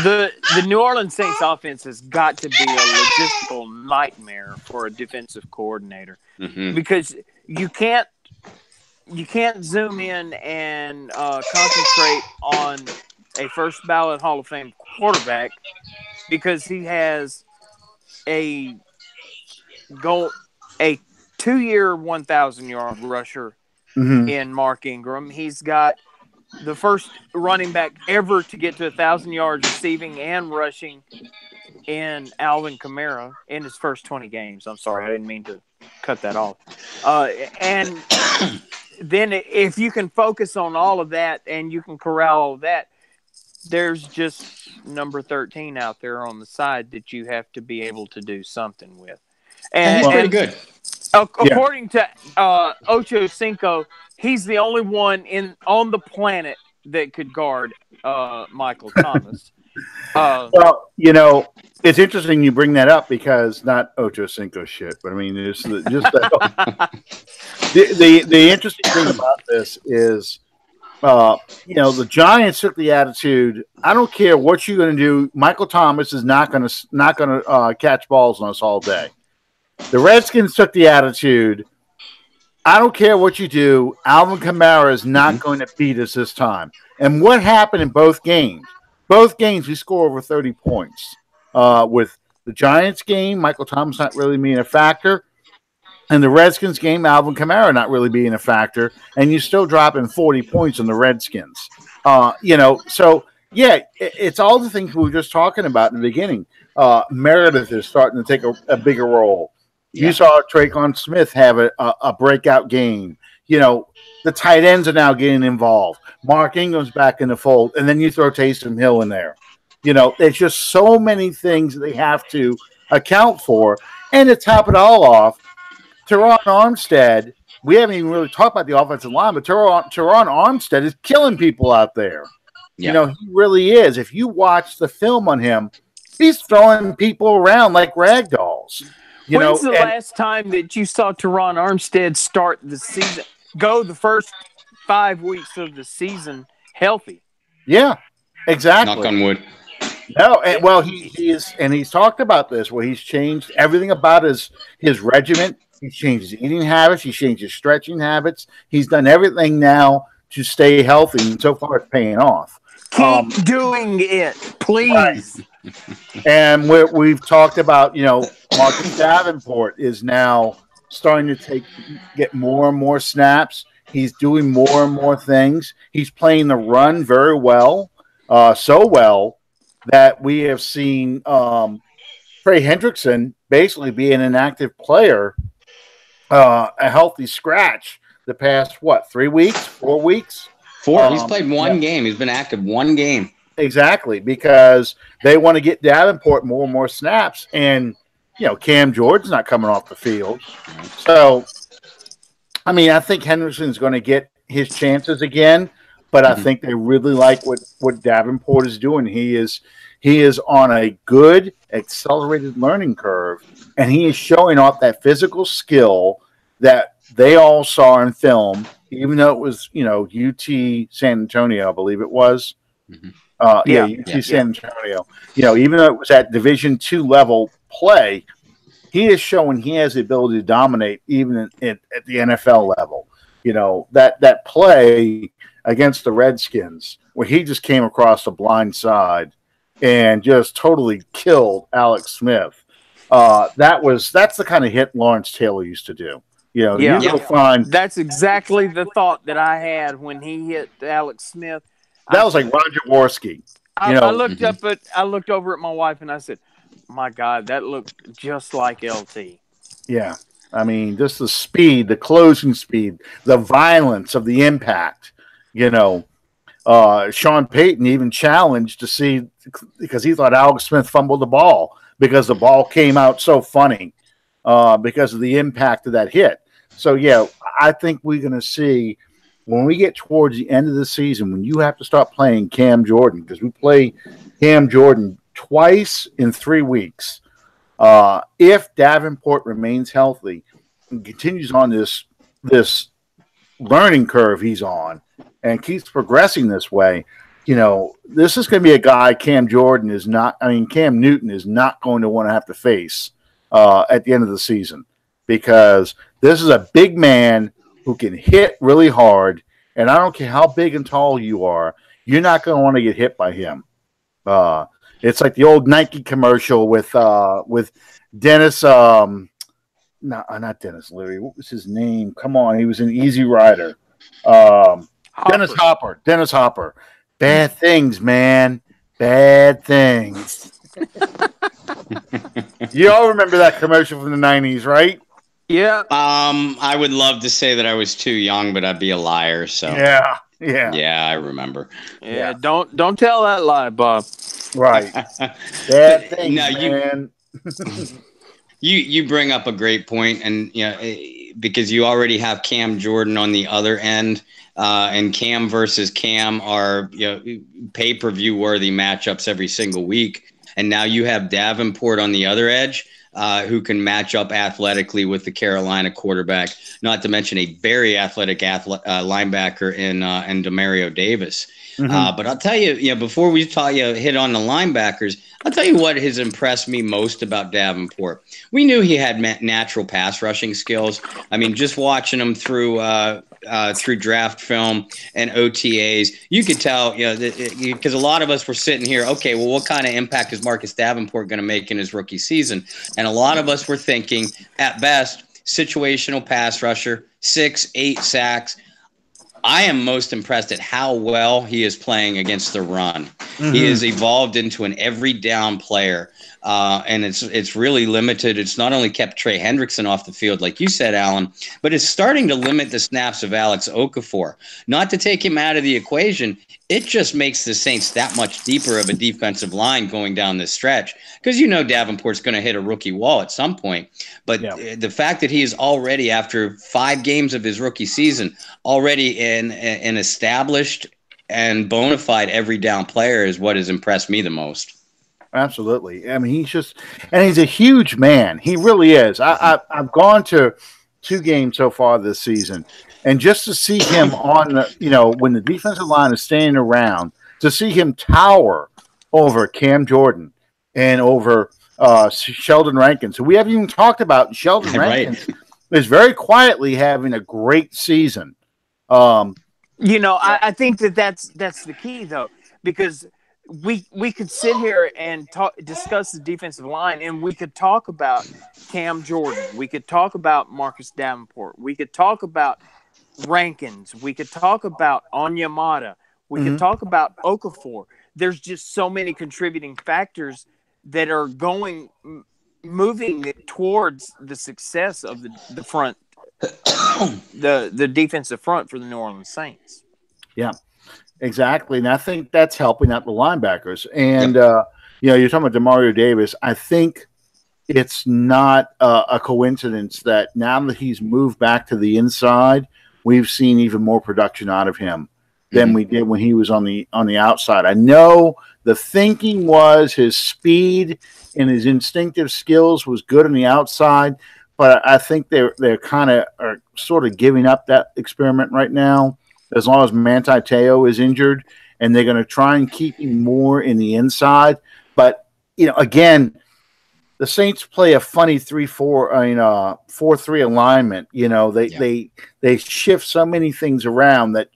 The New Orleans Saints offense has got to be a logistical nightmare for a defensive coordinator because you can't zoom in and concentrate on a first ballot Hall of Fame quarterback because he has a 2-year 1,000-yard rusher in Mark Ingram. He's got the first running back ever to get to 1,000 yards receiving and rushing in Alvin Kamara in his first 20 games. I'm sorry, I didn't mean to cut that off. And then if you can focus on all of that and you can corral all of that, there's just number 13 out there on the side that you have to be able to do something with. And he's pretty good. According to Ocho Cinco, he's the only one on the planet that could guard Michael Thomas. Well, it's interesting you bring that up because not Ocho Cinco shit, but I mean, it's just the interesting thing about this is, the Giants took the attitude. I don't care what you're going to do. Michael Thomas is not going to catch balls on us all day. The Redskins took the attitude. I don't care what you do. Alvin Kamara is not going to beat us this time. And what happened in both games? Both games, we score over 30 points. With the Giants game, Michael Thomas not really being a factor. And the Redskins game, Alvin Kamara not really being a factor. And you're still dropping 40 points on the Redskins. It's all the things we were just talking about in the beginning. Meredith is starting to take a bigger role. You saw Traquan Smith have a breakout game. The tight ends are now getting involved. Mark Ingram's back in the fold, and then you throw Taysom Hill in there. There's just so many things that they have to account for. And to top it all off, Teron Armstead, we haven't even really talked about the offensive line, but Teron Armstead is killing people out there. Yeah. He really is. If you watch the film on him, he's throwing people around like rag dolls. When's the last time that you saw Teron Armstead start the season, go the first 5 weeks of the season healthy? Yeah, exactly. Knock on wood. No, he's talked about this where he's changed everything about his regimen. He's changed his eating habits. He's changed his stretching habits. He's done everything now to stay healthy, and so far it's paying off. Keep doing it, please. And we've talked about, Marcus Davenport is now starting to get more and more snaps. He's doing more and more things. He's playing the run very well, so well that we have seen Trey Hendrickson basically be an inactive player, a healthy scratch the past, 3 weeks, 4 weeks? 4. He's played one game. He's been active one game. Exactly, because they want to get Davenport more and more snaps. And, Cam Jordan's not coming off the field. So, I mean, I think Henderson's going to get his chances again, but I think they really like what Davenport is doing. He is on a good accelerated learning curve, and he is showing off that physical skill that they all saw in film, even though it was, UT San Antonio, I believe it was. Mm-hmm. UT San Antonio. Even though it was at Division II level play, he is showing he has the ability to dominate even at the NFL level. That play against the Redskins where he just came across the blind side and just totally killed Alex Smith. That's the kind of hit Lawrence Taylor used to do. You'll find that's exactly the thought that I had when he hit Alex Smith. That was like Roger Worski. I looked over at my wife and I said, "My God, that looked just like LT." Yeah, I mean, just the speed, the closing speed, the violence of the impact. Sean Payton even challenged to see, because he thought Alex Smith fumbled the ball because the ball came out so funny because of the impact of that hit. So I think we're going to see, when we get towards the end of the season, when you have to start playing Cam Jordan, because we play Cam Jordan twice in 3 weeks, if Davenport remains healthy and continues on this learning curve he's on and keeps progressing this way, this is going to be a guy Cam Newton is not going to want to have to face at the end of the season, because this is a big man who can hit really hard, and I don't care how big and tall you are, you're not going to want to get hit by him. It's like the old Nike commercial with Dennis. No, not Dennis Leary. What was his name? Come on, he was an Easy Rider. Dennis Hopper. Bad things, man. Bad things. You all remember that commercial from the 90s, right? Yeah. I would love to say that I was too young, but I'd be a liar. So yeah, I remember. Yeah. Don't tell that lie, Bob. Right. Bad things, man. You bring up a great point, and because you already have Cam Jordan on the other end, and Cam versus Cam are pay-per-view worthy matchups every single week, and now you have Davenport on the other edge, who can match up athletically with the Carolina quarterback, not to mention a very athletic linebacker in Demario Davis. But I'll tell you, before we hit on the linebackers, I'll tell you what has impressed me most about Davenport. We knew he had natural pass rushing skills. I mean, just watching him through draft film and OTAs, you could tell, because a lot of us were sitting here, okay, well, what kind of impact is Marcus Davenport going to make in his rookie season? And a lot of us were thinking, at best, situational pass rusher, 6-8 sacks. I am most impressed at how well he is playing against the run. Mm-hmm. He has evolved into an every down player, and it's really limited. It's not only kept Trey Hendrickson off the field, like you said, Alan, but it's starting to limit the snaps of Alex Okafor. Not to take him out of the equation, it just makes the Saints that much deeper of a defensive line going down this stretch, because Davenport's going to hit a rookie wall at some point. But the fact that he is already, after 5 games of his rookie season, already an established and bona fide every down player is what has impressed me the most. Absolutely. I mean, he's a huge man. He really is. I've gone to 2 games so far this season, and just to see him on the, when the defensive line is standing around, to see him tower over Cam Jordan and over Sheldon Rankins, who we haven't even talked about. Sheldon Rankins is very quietly having a great season. I think that's the key, though, because we could sit here and discuss the defensive line, and we could talk about Cam Jordan. We could talk about Marcus Davenport. We could talk about Rankins. We could talk about Onyemata. We could talk about Okafor. There's just so many contributing factors that are moving towards the success of the front, the defensive front for the New Orleans Saints. Yeah, exactly. And I think that's helping out the linebackers. And, you're talking about Demario Davis. I think it's not a coincidence that now that he's moved back to the inside, we've seen even more production out of him than we did when he was on the outside. I know the thinking was his speed and his instinctive skills was good on the outside, but I think they're kind of are sort of giving up that experiment right now, as long as Manti Te'o is injured, and they're going to try and keep him more in the inside. But again, the Saints play a funny 4-3 alignment. They shift so many things around that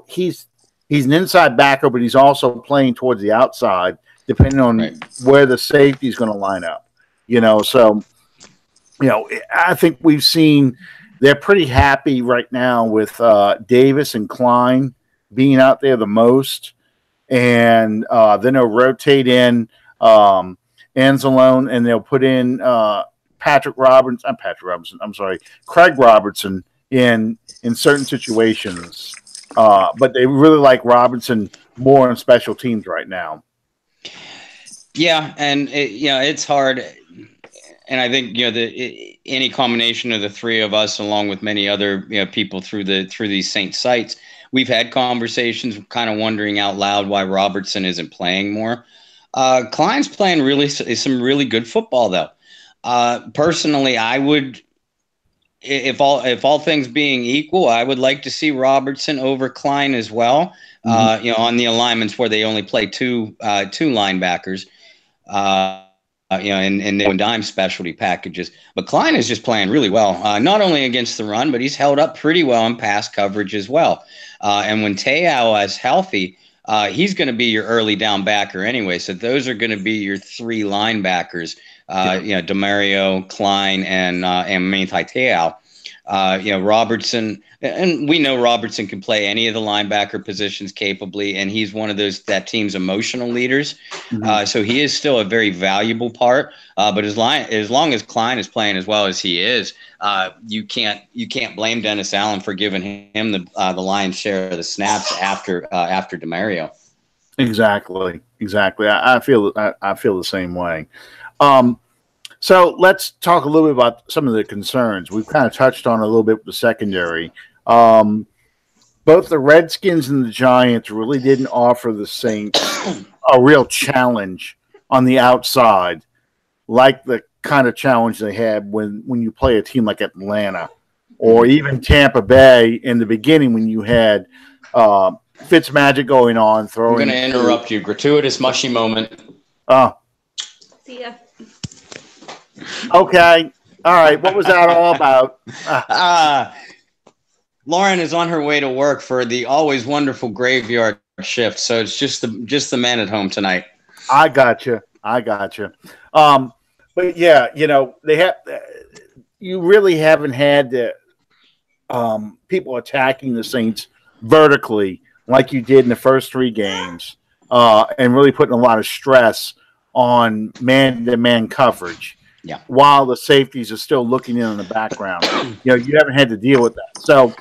he's an inside backer, but he's also playing towards the outside, depending on where the safety is going to line up. So I think we've seen they're pretty happy right now with Davis and Klein being out there the most, and then they'll rotate in Anzalone, and they'll put in Craig Robertson in certain situations. But they really like Robinson more on special teams right now. Yeah, and it's hard. And I think any combination of the three of us, along with many other people through these Saints sites, we've had conversations, kind of wondering out loud why Robertson isn't playing more. Klein's playing some really good football, though. Personally, I would, if all things being equal, I would like to see Robertson over Klein as well. On the alignments where they only play two linebackers. And dime specialty packages. But Klein is just playing really well, not only against the run, but he's held up pretty well in pass coverage as well. And when Te'o is healthy, he's going to be your early down backer anyway. So those are going to be your three linebackers, Demario, Klein, and Manti Te'o. Robertson, and we know Robertson can play any of the linebacker positions capably, and he's one of that team's emotional leaders. So he is still a very valuable part. But as long as Klein is playing as well as he is, you can't blame Dennis Allen for giving him the lion's share of the snaps after Demario. Exactly. I feel the same way. So let's talk a little bit about some of the concerns. We've kind of touched on a little bit with the secondary. Both the Redskins and the Giants really didn't offer the Saints a real challenge on the outside, like the kind of challenge they had when you play a team like Atlanta or even Tampa Bay in the beginning when you had Fitzmagic going on throwing. I'm going to interrupt you. Gratuitous mushy moment. See ya. Okay. All right. What was that all about? Lauren is on her way to work for the always wonderful graveyard shift, so it's just the men at home tonight. I got you. But yeah, you really haven't had the people attacking the Saints vertically like you did in the first three games, and really putting a lot of stress on man-to-man coverage. Yeah. While the safeties are still looking in the background, you haven't had to deal with that. So,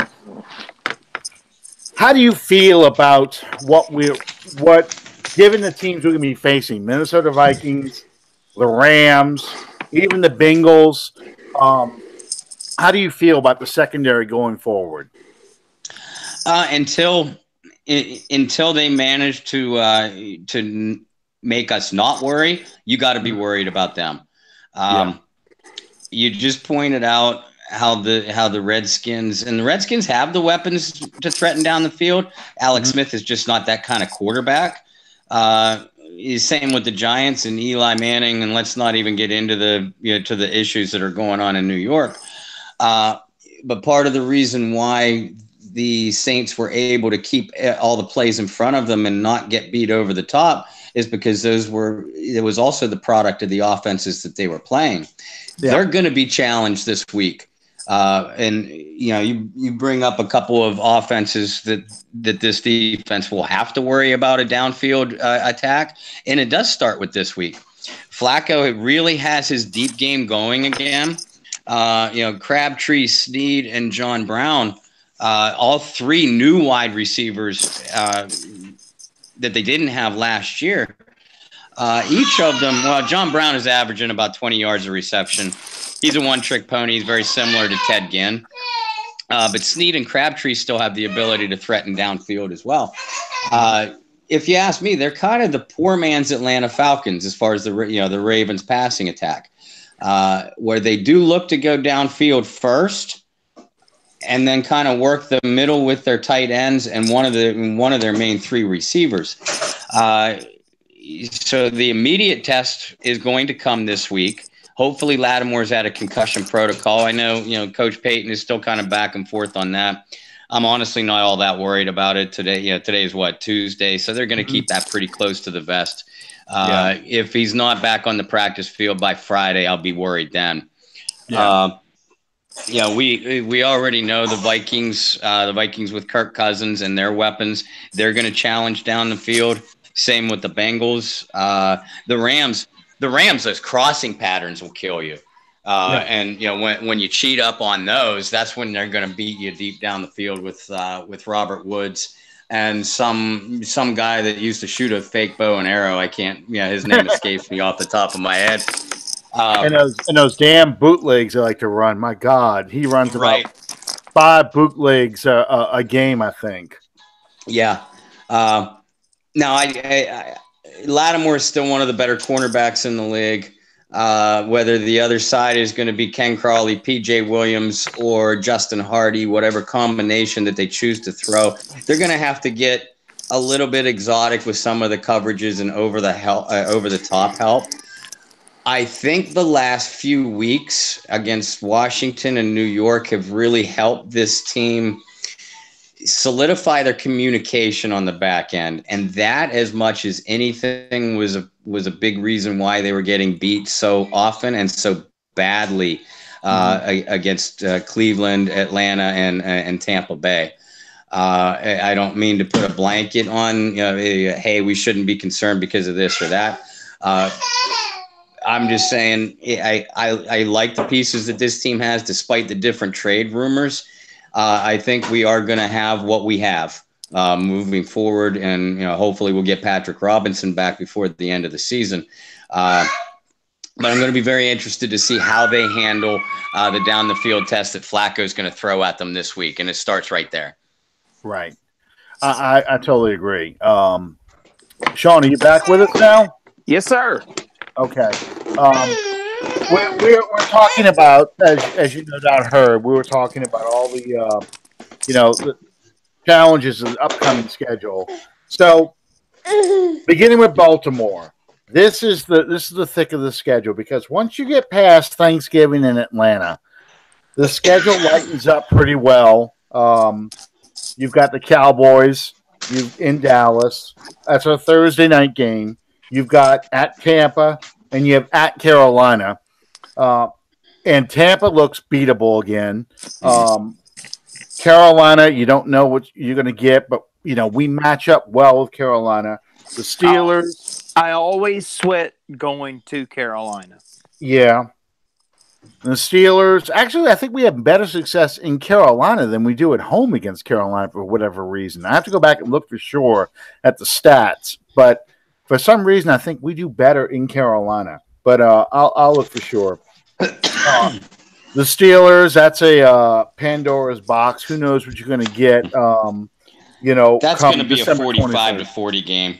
how do you feel about what given the teams we're going to be facing, Minnesota Vikings, the Rams, even the Bengals? How do you feel about the secondary going forward? Until they manage to make us not worry, you got to be worried about them. You just pointed out how the Redskins have the weapons to threaten down the field. Alex Smith is just not that kind of quarterback. Same with the Giants and Eli Manning, and let's not even get into to the issues that are going on in New York. But part of the reason why the Saints were able to keep all the plays in front of them and not get beat over the top is because it was also the product of the offenses that they were playing. Yeah. They're going to be challenged this week. And you bring up a couple of offenses that this defense will have to worry about a downfield attack. And it does start with this week. Flacco really has his deep game going again. Crabtree, Snead, and John Brown, all three new wide receivers that they didn't have last year. Each of them, John Brown is averaging about 20 yards of reception. He's a one-trick pony. He's very similar to Ted Ginn. But Snead and Crabtree still have the ability to threaten downfield as well. If you ask me, they're kind of the poor man's Atlanta Falcons as far as the Ravens passing attack, where they do look to go downfield first and then kind of work the middle with their tight ends and one of their main three receivers. So the immediate test is going to come this week. Hopefully Lattimore's at a concussion protocol. I know, Coach Payton is still kind of back and forth on that. I'm honestly not all that worried about it today. Today is Tuesday. So they're going to keep that pretty close to the vest. If he's not back on the practice field by Friday, I'll be worried then. Yeah. We already know the Vikings with Kirk Cousins and their weapons, they're going to challenge down the field. Same with the Bengals. The Rams, those crossing patterns will kill you. And when you cheat up on those, that's when they're going to beat you deep down the field with Robert Woods and some guy that used to shoot a fake bow and arrow. I can't, his name escapes me off the top of my head. And those damn bootlegs I like to run. My God, he runs about 5 bootlegs a game, I think. Yeah. Now, Lattimore is still one of the better cornerbacks in the league. Whether the other side is going to be Ken Crawley, P.J. Williams, or Justin Hardy, whatever combination that they choose to throw, they're going to have to get a little bit exotic with some of the coverages and over the top help. I think the last few weeks against Washington and New York have really helped this team solidify their communication on the back end. And that, as much as anything, was a big reason why they were getting beat so often and so badly against Cleveland, Atlanta, and Tampa Bay. I don't mean to put a blanket on, hey, we shouldn't be concerned because of this or that. I'm just saying I like the pieces that this team has, despite the different trade rumors. I think we are going to have what we have moving forward, and hopefully we'll get Patrick Robinson back before the end of the season. But I'm going to be very interested to see how they handle the down the field test that Flacco is going to throw at them this week, and it starts right there. Right. I totally agree. Sean, are you back with us now? Yes, sir. Okay. We're talking about, as you no doubt heard, we were talking about all the the challenges of the upcoming schedule. So, beginning with Baltimore, this is the thick of the schedule, because once you get past Thanksgiving in Atlanta, the schedule lightens up pretty well. You've got the Cowboys in Dallas. That's a Thursday night game. You've got at Tampa, and you have at Carolina. And Tampa looks beatable again. Carolina, you don't know what you're going to get, but, we match up well with Carolina. The Steelers. I always sweat going to Carolina. Yeah. The Steelers. Actually, I think we have better success in Carolina than we do at home against Carolina for whatever reason. I have to go back and look for sure at the stats, but for some reason, I think we do better in Carolina. But I'll look for sure. The Steelers, that's a Pandora's box. Who knows what you're going to get? That's going to be a 45-40 game.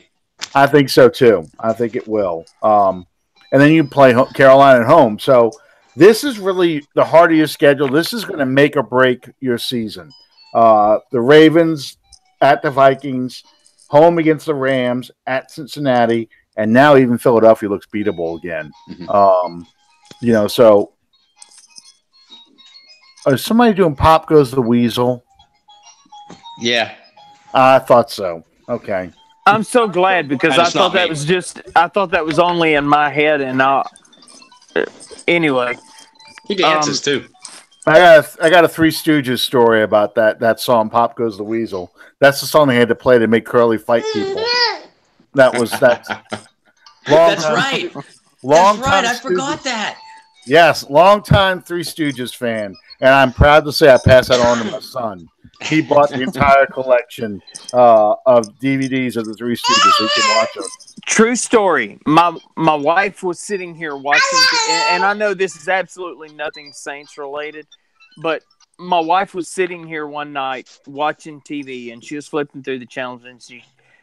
I think so too. I think it will. And then you play Carolina at home. So this is really the heart of your schedule. This is going to make or break your season. The Ravens at the Vikings, home against the Rams, at Cincinnati, and now even Philadelphia looks beatable again. Mm-hmm. So is somebody doing Pop Goes the Weasel? Yeah. I thought so. Okay. I'm so glad because I That's thought not me. I thought that was only in my head, and anyway. He dances too. I got a Three Stooges story about that song "Pop Goes the Weasel." That's the song they had to play to make Curly fight people. That's That's right. Long That's right. time I forgot that. Yes, long time Three Stooges fan, and I'm proud to say I passed that on to my son. He bought the entire collection of DVDs of the Three Stooges, so he can watch them. True story. My wife was sitting here watching, and I know this is absolutely nothing Saints related, but my wife was sitting here one night watching TV, and she was flipping through the channels, and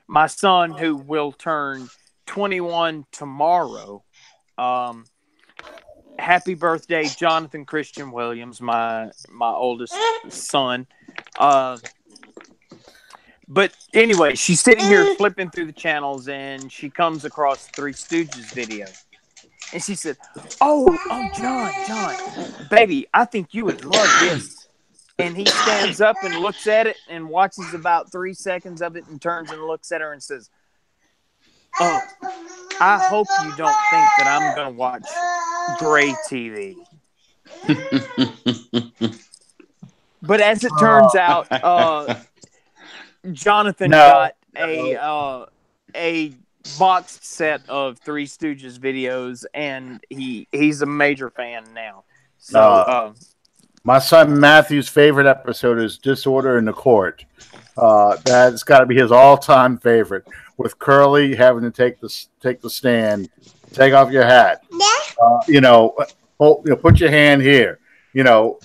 my son, who will turn 21 tomorrow, happy birthday, Jonathan Christian Williams, my oldest son. But anyway, she's sitting here flipping through the channels, and she comes across Three Stooges video. And she said, oh, John, baby, I think you would love this. And he stands up and looks at it and watches about 3 seconds of it and turns and looks at her and says, oh, I hope you don't think that I'm going to watch gray TV. But as it turns out, Jonathan got a boxed set of Three Stooges videos, and he's a major fan now. So, my son Matthew's favorite episode is "Disorder in the Court." That's got to be his all-time favorite, with Curly having to take the stand, take off your hat, put your hand here,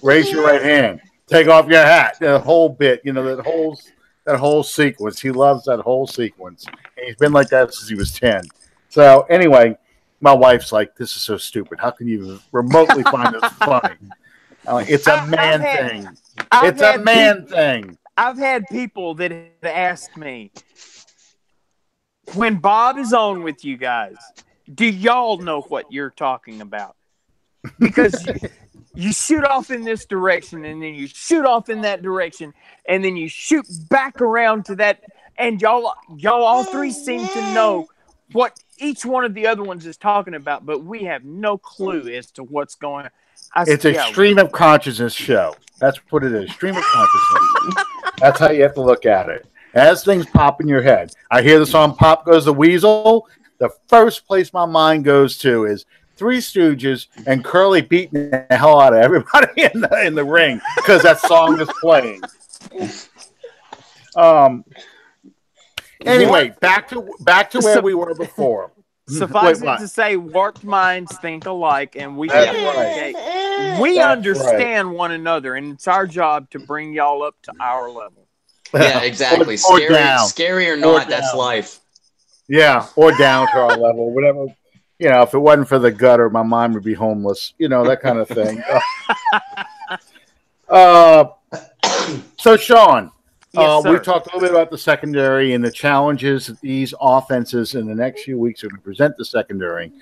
raise your right hand, take off your hat. The whole bit, that whole sequence. He loves that whole sequence. And he's been like that since he was 10. So anyway, my wife's like, this is so stupid. How can you remotely find this funny? It's a man thing. It's a man thing. I've had people that have asked me, when Bob is on with you guys, do y'all know what you're talking about? Because you shoot off in this direction, and then you shoot off in that direction, and then you shoot back around to that, and y'all all three seem to know what each one of the other ones is talking about, but we have no clue as to what's going on. It's a stream of consciousness show. That's what it is. Stream of consciousness. That's how you have to look at it. As things pop in your head. I hear the song "Pop Goes the Weasel." The first place my mind goes to is Three Stooges and Curly beating the hell out of everybody in the ring because that song is playing. Anyway, back to where we were before. Suffice it to say, warped minds think alike, and we understand one another, and it's our job to bring y'all up to our level. Yeah, exactly. Scary or not, that's life. Yeah, or down to our level, whatever. If it wasn't for the gutter, my mom would be homeless. That kind of thing. So, Sean, we've talked a little bit about the secondary and the challenges that these offenses in the next few weeks are going to present the secondary.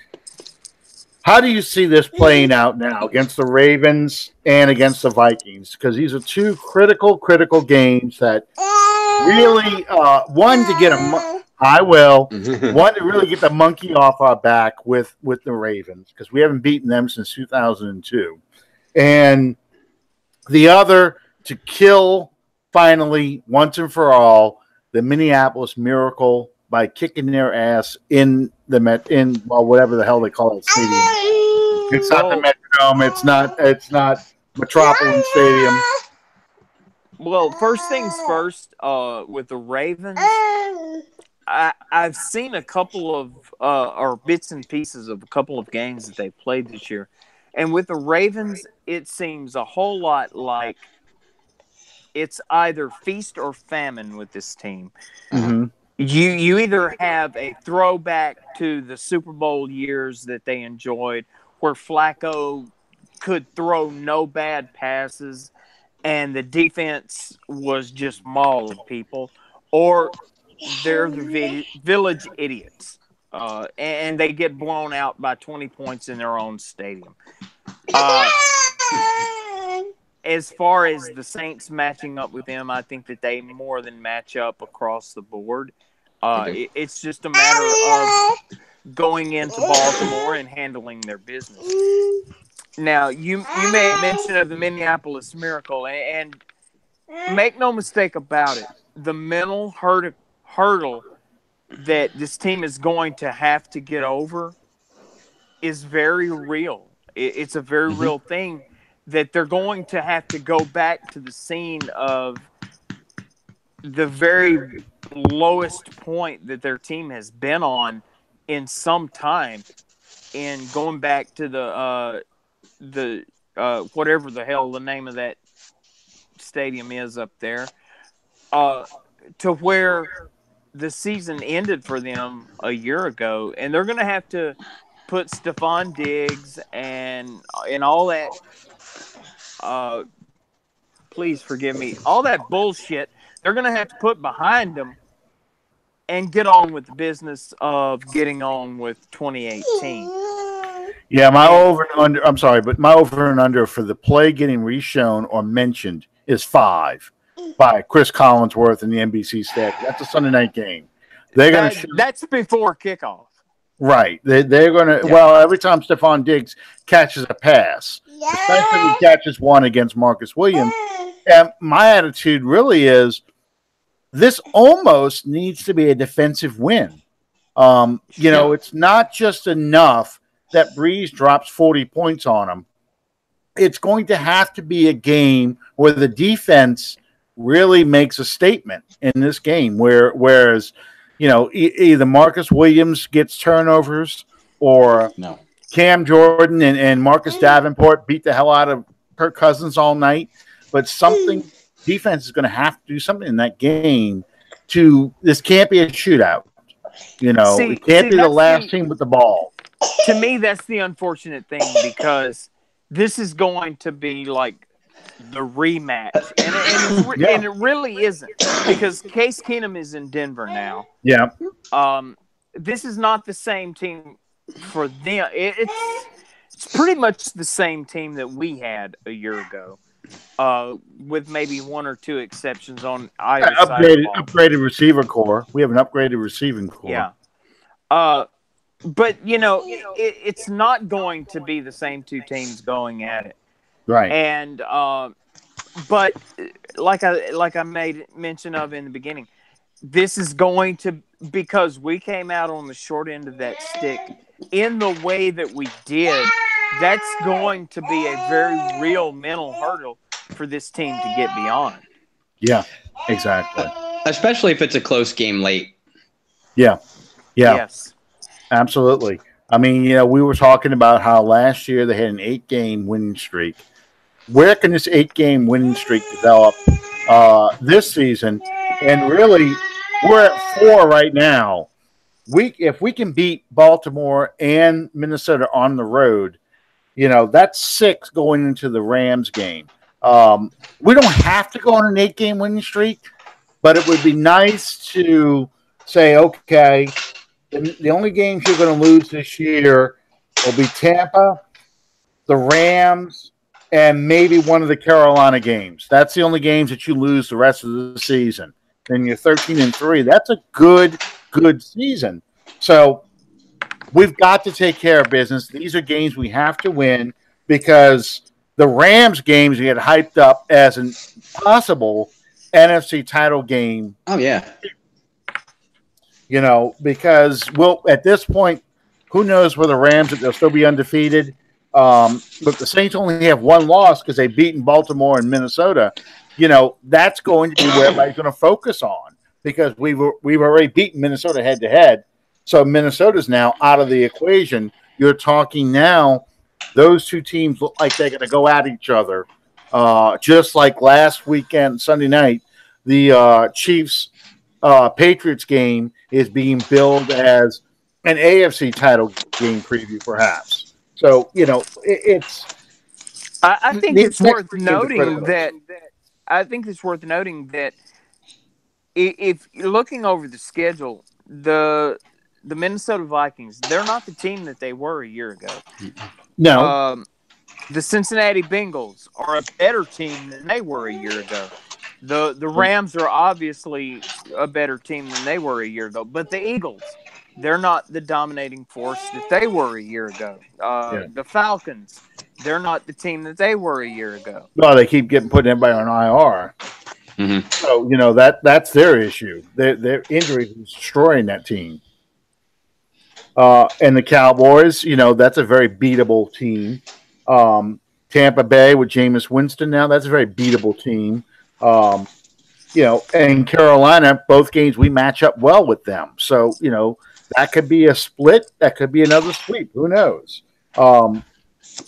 How do you see this playing out now against the Ravens and against the Vikings? Because these are two critical games that really, one to get one to really get the monkey off our back with the Ravens, because we haven't beaten them since 2002, and the other to kill finally once and for all the Minneapolis Miracle by kicking their ass in whatever the hell they call it stadium. It's not the Metrodome. It's not Metropolitan Stadium. Well, first things first. With the Ravens, I've seen a couple of or bits and pieces of a couple of games that they've played this year, and with the Ravens, it seems a whole lot like it's either feast or famine with this team. Mm-hmm. You either have a throwback to the Super Bowl years that they enjoyed, where Flacco could throw no bad passes and the defense was just mauling people, or they're the village idiots, and they get blown out by 20 points in their own stadium. as far as the Saints matching up with them, I think that they more than match up across the board. It's just a matter of going into Baltimore and handling their business. Now, you made mention of the Minneapolis Miracle, and make no mistake about it, the mental hurdle that this team is going to have to get over is very real. It's a very real thing that they're going to have to go back to the scene of the very lowest point that their team has been on in some time, and going back to the whatever the hell the name of that stadium is up there, to where the season ended for them a year ago, and they're going to have to put Stephon Diggs and all that. Please forgive me. All that bullshit they're going to have to put behind them and get on with the business of getting on with 2018. Yeah, my over and under. I'm sorry, but my over and under for the play getting reshown or mentioned is 5 by Chris Collinsworth and the NBC staff. That's a Sunday night game. They're going to. That's before kickoff. Right. They're going to. Yeah. Well, every time Stephon Diggs catches a pass, especially when he catches one against Marcus Williams, and my attitude really is, this almost needs to be a defensive win. You know, it's not just enough that Breeze drops 40 points on them. It's going to have to be a game where the defense really makes a statement in this game, whereas, you know, either Marcus Williams gets turnovers or Cam Jordan and Marcus Davenport beat the hell out of Kirk Cousins all night. But defense is going to have to do something in that game this can't be a shootout. You know, it can't be the last team with the ball. To me, that's the unfortunate thing, because this is going to be like the rematch. And it really isn't, because Case Keenum is in Denver now. Yeah. This is not the same team for them. It's pretty much the same team that we had a year ago, with maybe one or two exceptions on either side. Upgraded receiver core. We have an upgraded receiving core. Yeah. But, you know, it's not going to be the same two teams going at it. Right. And but like I made mention of in the beginning, this is going to, because we came out on the short end of that stick in the way that we did, that's going to be a very real mental hurdle for this team to get beyond. Yeah, exactly. Especially if it's a close game late. Yeah. Yes. Absolutely. I mean, you know, we were talking about how last year they had an 8-game winning streak. Where can this 8-game winning streak develop this season? And really, we're at 4 right now. If we can beat Baltimore and Minnesota on the road, you know, that's 6 going into the Rams game. We don't have to go on an 8-game winning streak, but it would be nice to say, okay, the only games you're going to lose this year will be Tampa, the Rams, and maybe one of the Carolina games. That's the only games that you lose the rest of the season. And you're 13-3. That's a good season. So we've got to take care of business. These are games we have to win, because the Rams games get hyped up as a possible NFC title game. Oh, yeah. You know, because at this point, who knows where the Rams, they'll still be undefeated. But the Saints only have 1 loss because they've beaten Baltimore and Minnesota. You know, that's going to be where everybody's going to focus on, because we've already beaten Minnesota head to head. So Minnesota's now out of the equation. You're talking now, those two teams look like they're going to go at each other. Just like last weekend, Sunday night, the Chiefs Patriots game is being billed as an AFC title game preview, perhaps. So, you know, I think it's worth noting that. I think it's worth noting that if you're looking over the schedule, the Minnesota Vikings, they're not the team that they were a year ago. No. The Cincinnati Bengals are a better team than they were a year ago. The Rams are obviously a better team than they were a year ago. But the Eagles, they're not the dominating force that they were a year ago. The Falcons, they're not the team that they were a year ago. No, they keep putting everybody on IR. Mm-hmm. So, that's their issue. Their injuries is destroying that team. And the Cowboys, that's a very beatable team. Tampa Bay with Jameis Winston now, that's a very beatable team. And Carolina, both games we match up well with them. So, that could be a split. That could be another sweep. Who knows?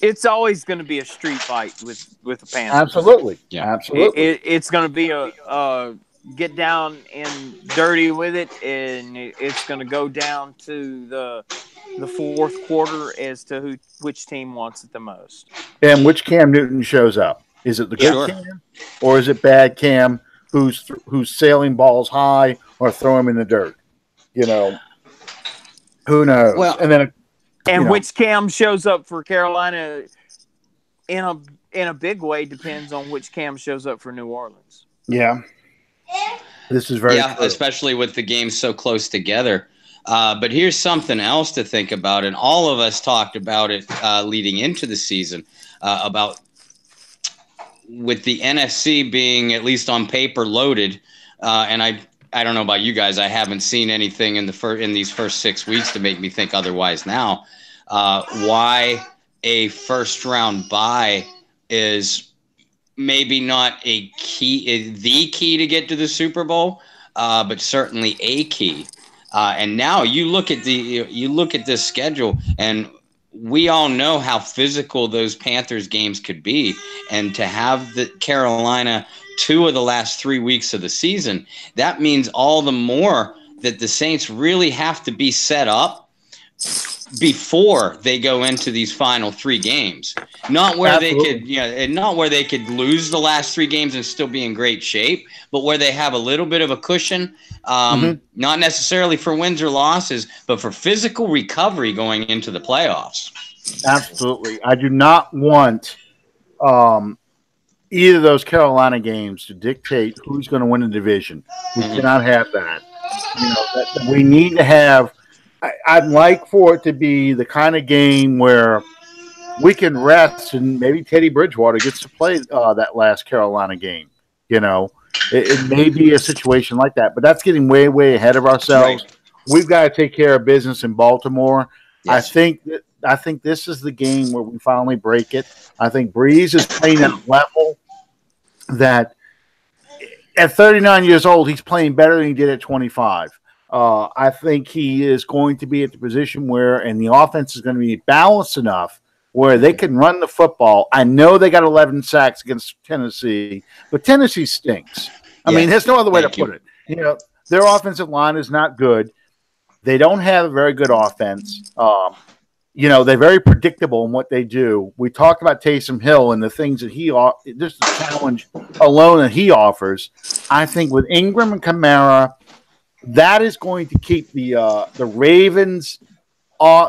It's always going to be a street fight with the Panthers. Absolutely. Yeah. Absolutely. It's going to be a get down and dirty with it, and it's going to go down to the fourth quarter as to which team wants it the most. And which Cam Newton shows up. Is it the good Cam or is it bad Cam who's sailing balls high or throw him in the dirt? Who knows? Well, and which Cam shows up for Carolina in a big way depends on which Cam shows up for New Orleans. Yeah. This is very true. Especially with the games so close together. But here's something else to think about, and all of us talked about it leading into the season, about with the NFC being at least on paper loaded, and I don't know about you guys, I haven't seen anything in these first 6 weeks to make me think otherwise now. Why a first round bye is maybe not the key to get to the Super Bowl, but certainly a key. And now you look at this schedule, and we all know how physical those Panthers games could be. And to have the Carolina 2 of the last 3 weeks of the season, that means all the more that the Saints really have to be set up before they go into these final 3 games. Not where they could lose the last 3 games and still be in great shape, but where they have a little bit of a cushion, not necessarily for wins or losses, but for physical recovery going into the playoffs. Absolutely. I do not want either of those Carolina games to dictate who's going to win the division. We cannot have that. We need to have I'd like for it to be the kind of game where we can rest and maybe Teddy Bridgewater gets to play that last Carolina game. It may be a situation like that, but that's getting way, way ahead of ourselves. Right. We've got to take care of business in Baltimore. Yes. I think this is the game where we finally break it. I think Breeze is playing at a level that at 39 years old, he's playing better than he did at 25. I think he is going to be at the position and the offense is going to be balanced enough where they can run the football. I know they got 11 sacks against Tennessee, but Tennessee stinks. I mean, there's no other way to put it. Their offensive line is not good. They don't have a very good offense. They're very predictable in what they do. We talked about Taysom Hill and the things that just the challenge alone that he offers. I think with Ingram and Kamara, that is going to keep the Ravens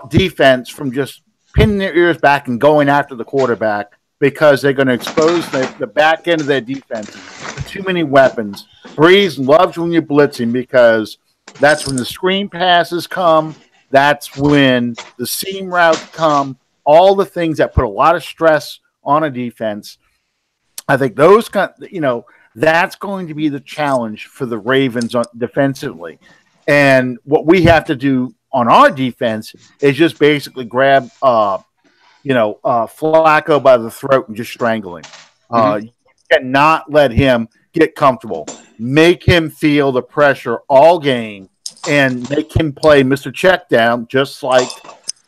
defense from just pinning their ears back and going after the quarterback because they're going to expose the back end of their defense to too many weapons. Breeze loves when you blitz him because that's when the screen passes come. That's when the seam routes come. All the things that put a lot of stress on a defense. I think that's going to be the challenge for the Ravens defensively. And what we have to do on our defense is just basically grab, Flacco by the throat and just strangle him. You cannot let him get comfortable. Make him feel the pressure all game and make him play Mr. Checkdown just like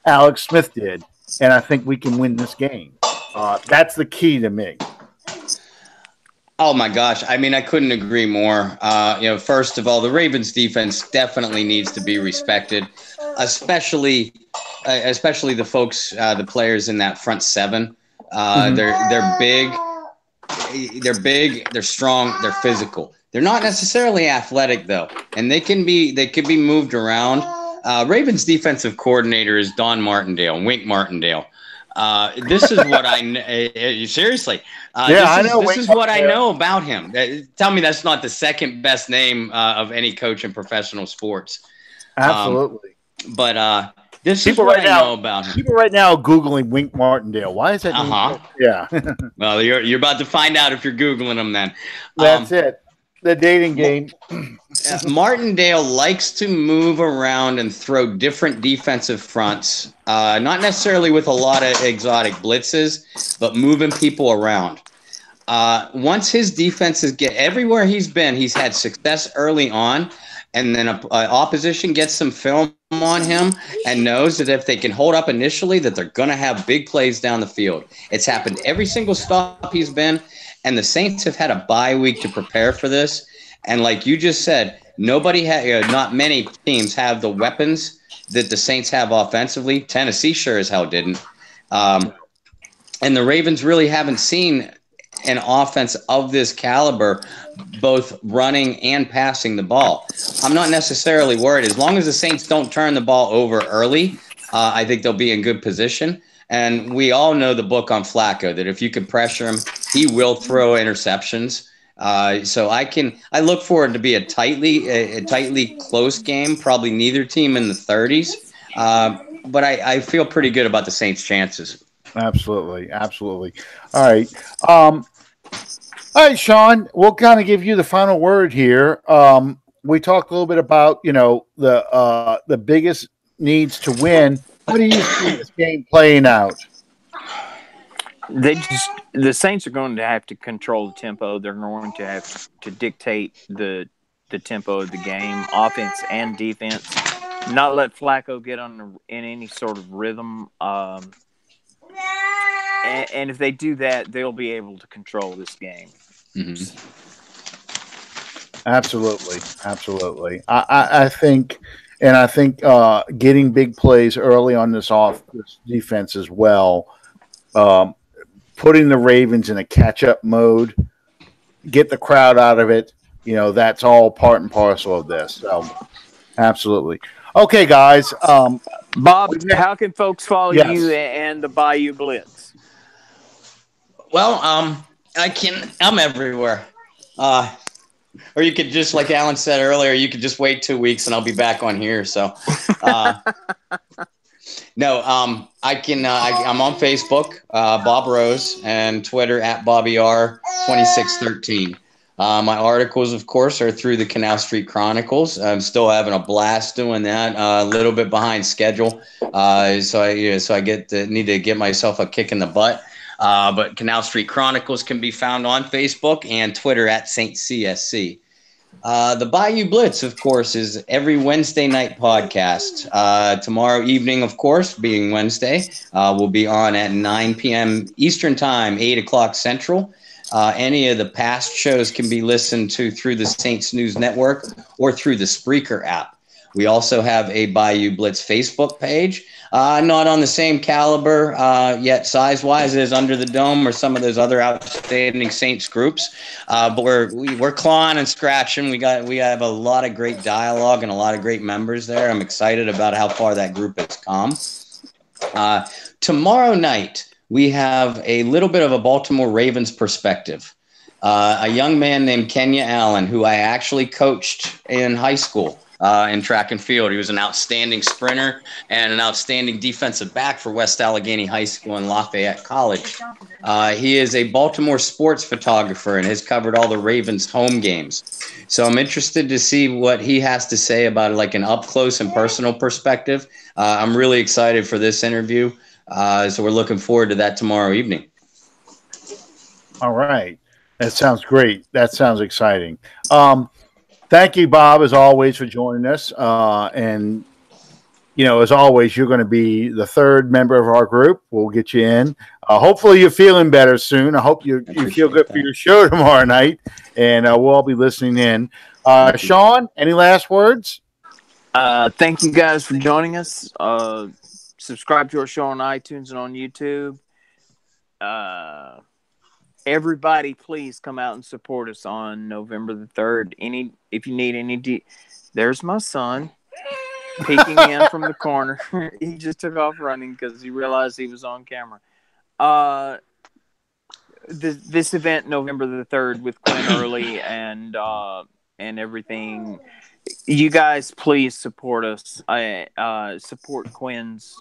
Alex Smith did. And I think we can win this game. That's the key to me. Oh my gosh! I mean, I couldn't agree more. First of all, the Ravens' defense definitely needs to be respected, especially the folks, the players in that front seven. They're big, they're strong, they're physical. They're not necessarily athletic though, and they can be moved around. Ravens' defensive coordinator is Don Martindale, Wink Martindale. This is what seriously. I know. This is what I know about him. Tell me that's not the second best name of any coach in professional sports. Absolutely. But this is what I know about him. People right now are Googling Wink Martindale. Why is that? Yeah. Well, you're about to find out if you're Googling him then. That's it. The dating game. Martindale likes to move around and throw different defensive fronts, not necessarily with a lot of exotic blitzes, but moving people around. Once his defenses get everywhere he's been, he's had success early on, and then opposition gets some film on him and knows that if they can hold up initially, that they're going to have big plays down the field. It's happened every single stop he's been, and the Saints have had a bye week to prepare for this. And like you just said, not many teams have the weapons that the Saints have offensively. Tennessee sure as hell didn't. And the Ravens really haven't seen an offense of this caliber, both running and passing the ball. I'm not necessarily worried. As long as the Saints don't turn the ball over early, I think they'll be in good position. And we all know the book on Flacco, that if you can pressure him, he will throw interceptions. So I look forward to be a tightly close game, probably neither team in the 30s. But I feel pretty good about the Saints' chances. Absolutely. All right. All right, Sean, we'll kind of give you the final word here. We talked a little bit about, the biggest needs to win. How do you see this game playing out? The Saints are going to have to control the tempo. They're going to have to dictate the tempo of the game, offense and defense. Not let Flacco get in any sort of rhythm. And if they do that, they'll be able to control this game. Mm-hmm. Absolutely. I think getting big plays early on this defense as well, putting the Ravens in a catch-up mode, get the crowd out of it. That's all part and parcel of this. So, absolutely. Okay, guys. Bob, how can folks follow you and the Bayou Blitz? Well, I'm everywhere. Or you could just, like Alan said earlier, you could just wait 2 weeks and I'll be back on here. So, no, I'm on Facebook, Bob Rose, and Twitter at BobbyR2613. My articles, of course, are through the Canal Street Chronicles. I'm still having a blast doing that. A little bit behind schedule, so I need to get myself a kick in the butt. But Canal Street Chronicles can be found on Facebook and Twitter at Saint CSC. The Bayou Blitz, of course, is every Wednesday night podcast. Tomorrow evening, of course, being Wednesday, we'll be on at 9 p.m. Eastern Time, 8 o'clock Central. Any of the past shows can be listened to through the Saints News Network or through the Spreaker app. We also have a Bayou Blitz Facebook page. Not on the same caliber yet size-wise as Under the Dome or some of those other outstanding Saints groups, but we're clawing and scratching. We have a lot of great dialogue and a lot of great members there. I'm excited about how far that group has come. Tomorrow night we have a little bit of a Baltimore Ravens perspective. A young man named Kenya Allen, who I actually coached in high school. In track and field. He was an outstanding sprinter and an outstanding defensive back for West Allegheny High School and Lafayette College. He is a Baltimore sports photographer and has covered all the Ravens home games. So I'm interested to see what he has to say about like an up close and personal perspective. I'm really excited for this interview. So we're looking forward to that tomorrow evening. All right. That sounds great. That sounds exciting. Thank you, Bob, as always, for joining us. And, as always, you're going to be the third member of our group. We'll get you in. Hopefully you're feeling better soon. I hope you feel good for your show tomorrow night. And we'll all be listening in. Sean, any last words? Thank you guys for joining us. Subscribe to our show on iTunes and on YouTube. Everybody, please come out and support us on November the 3rd. If you need any, there's my son. peeking in from the corner. He just took off running because he realized he was on camera. This event, November the 3rd, with Quinn Early and everything. You guys, please support us. Support Quinn's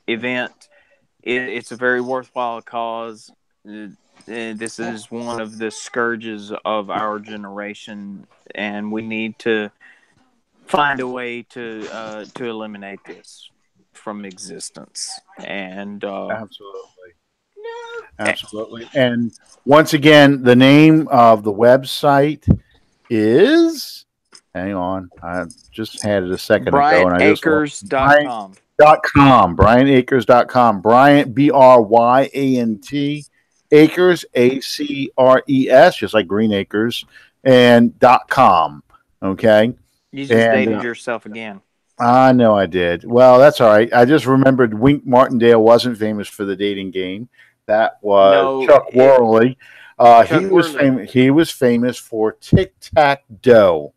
event. It's a very worthwhile cause. This is one of the scourges of our generation, and we need to find a way to eliminate this from existence. And absolutely. And once again, the name of the website is, hang on, I just had it a second ago. BryantAkers.com. BryantAkers.com. Bryant, BRYANT, Acres, ACRES, just like Green Acres, and .com. Okay. You just dated yourself again. I know I did. Well, that's all right. I just remembered Wink Martindale wasn't famous for the dating game. That was Chuck Worley. He was famous for Tic-Tac-Doe.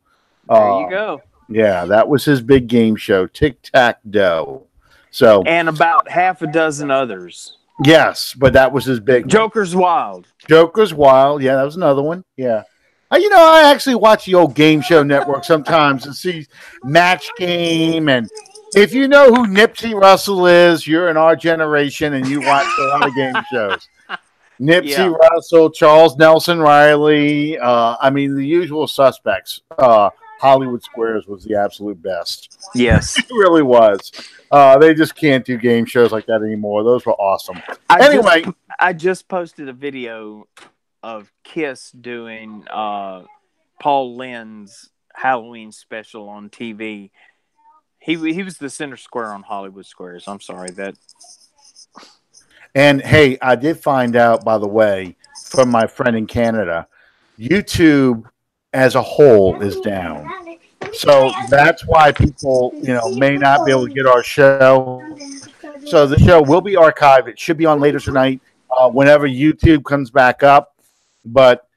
There you go. Yeah, that was his big game show, Tic-Tac-Doe. So, and about half a dozen others. Yes, but that was his big Joker's one. Wild. Joker's Wild. Yeah, that was another one. Yeah. I actually watch the old Game Show Network sometimes and see Match Game. And if you know who Nipsey Russell is, you're in our generation and you watch a lot of game shows. Nipsey Russell, Charles Nelson Riley. The usual suspects. Hollywood Squares was the absolute best. Yes. It really was. They just can't do game shows like that anymore. Those were awesome. I just posted a video of Kiss doing Paul Lynn's Halloween special on TV. He was the center square on Hollywood Squares. I'm sorry that. And hey, I did find out, by the way, from my friend in Canada, YouTube as a whole is down. So that's why people, may not be able to get our show. So the show will be archived. It should be on later tonight whenever YouTube comes back up. But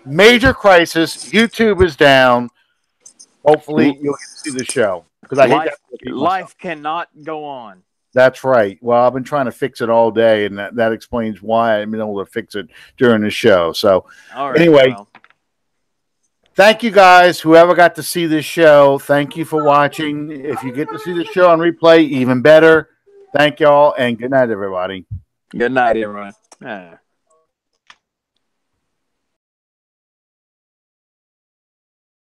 major crisis. YouTube is down. Hopefully you'll get to see the show. Because life cannot go on. That's right. Well, I've been trying to fix it all day, and that explains why I've been able to fix it during the show. So anyway, thank you guys. Whoever got to see this show, thank you for watching. If you get to see the show on replay, even better. Thank y'all, and good night, everybody. Good night, everyone.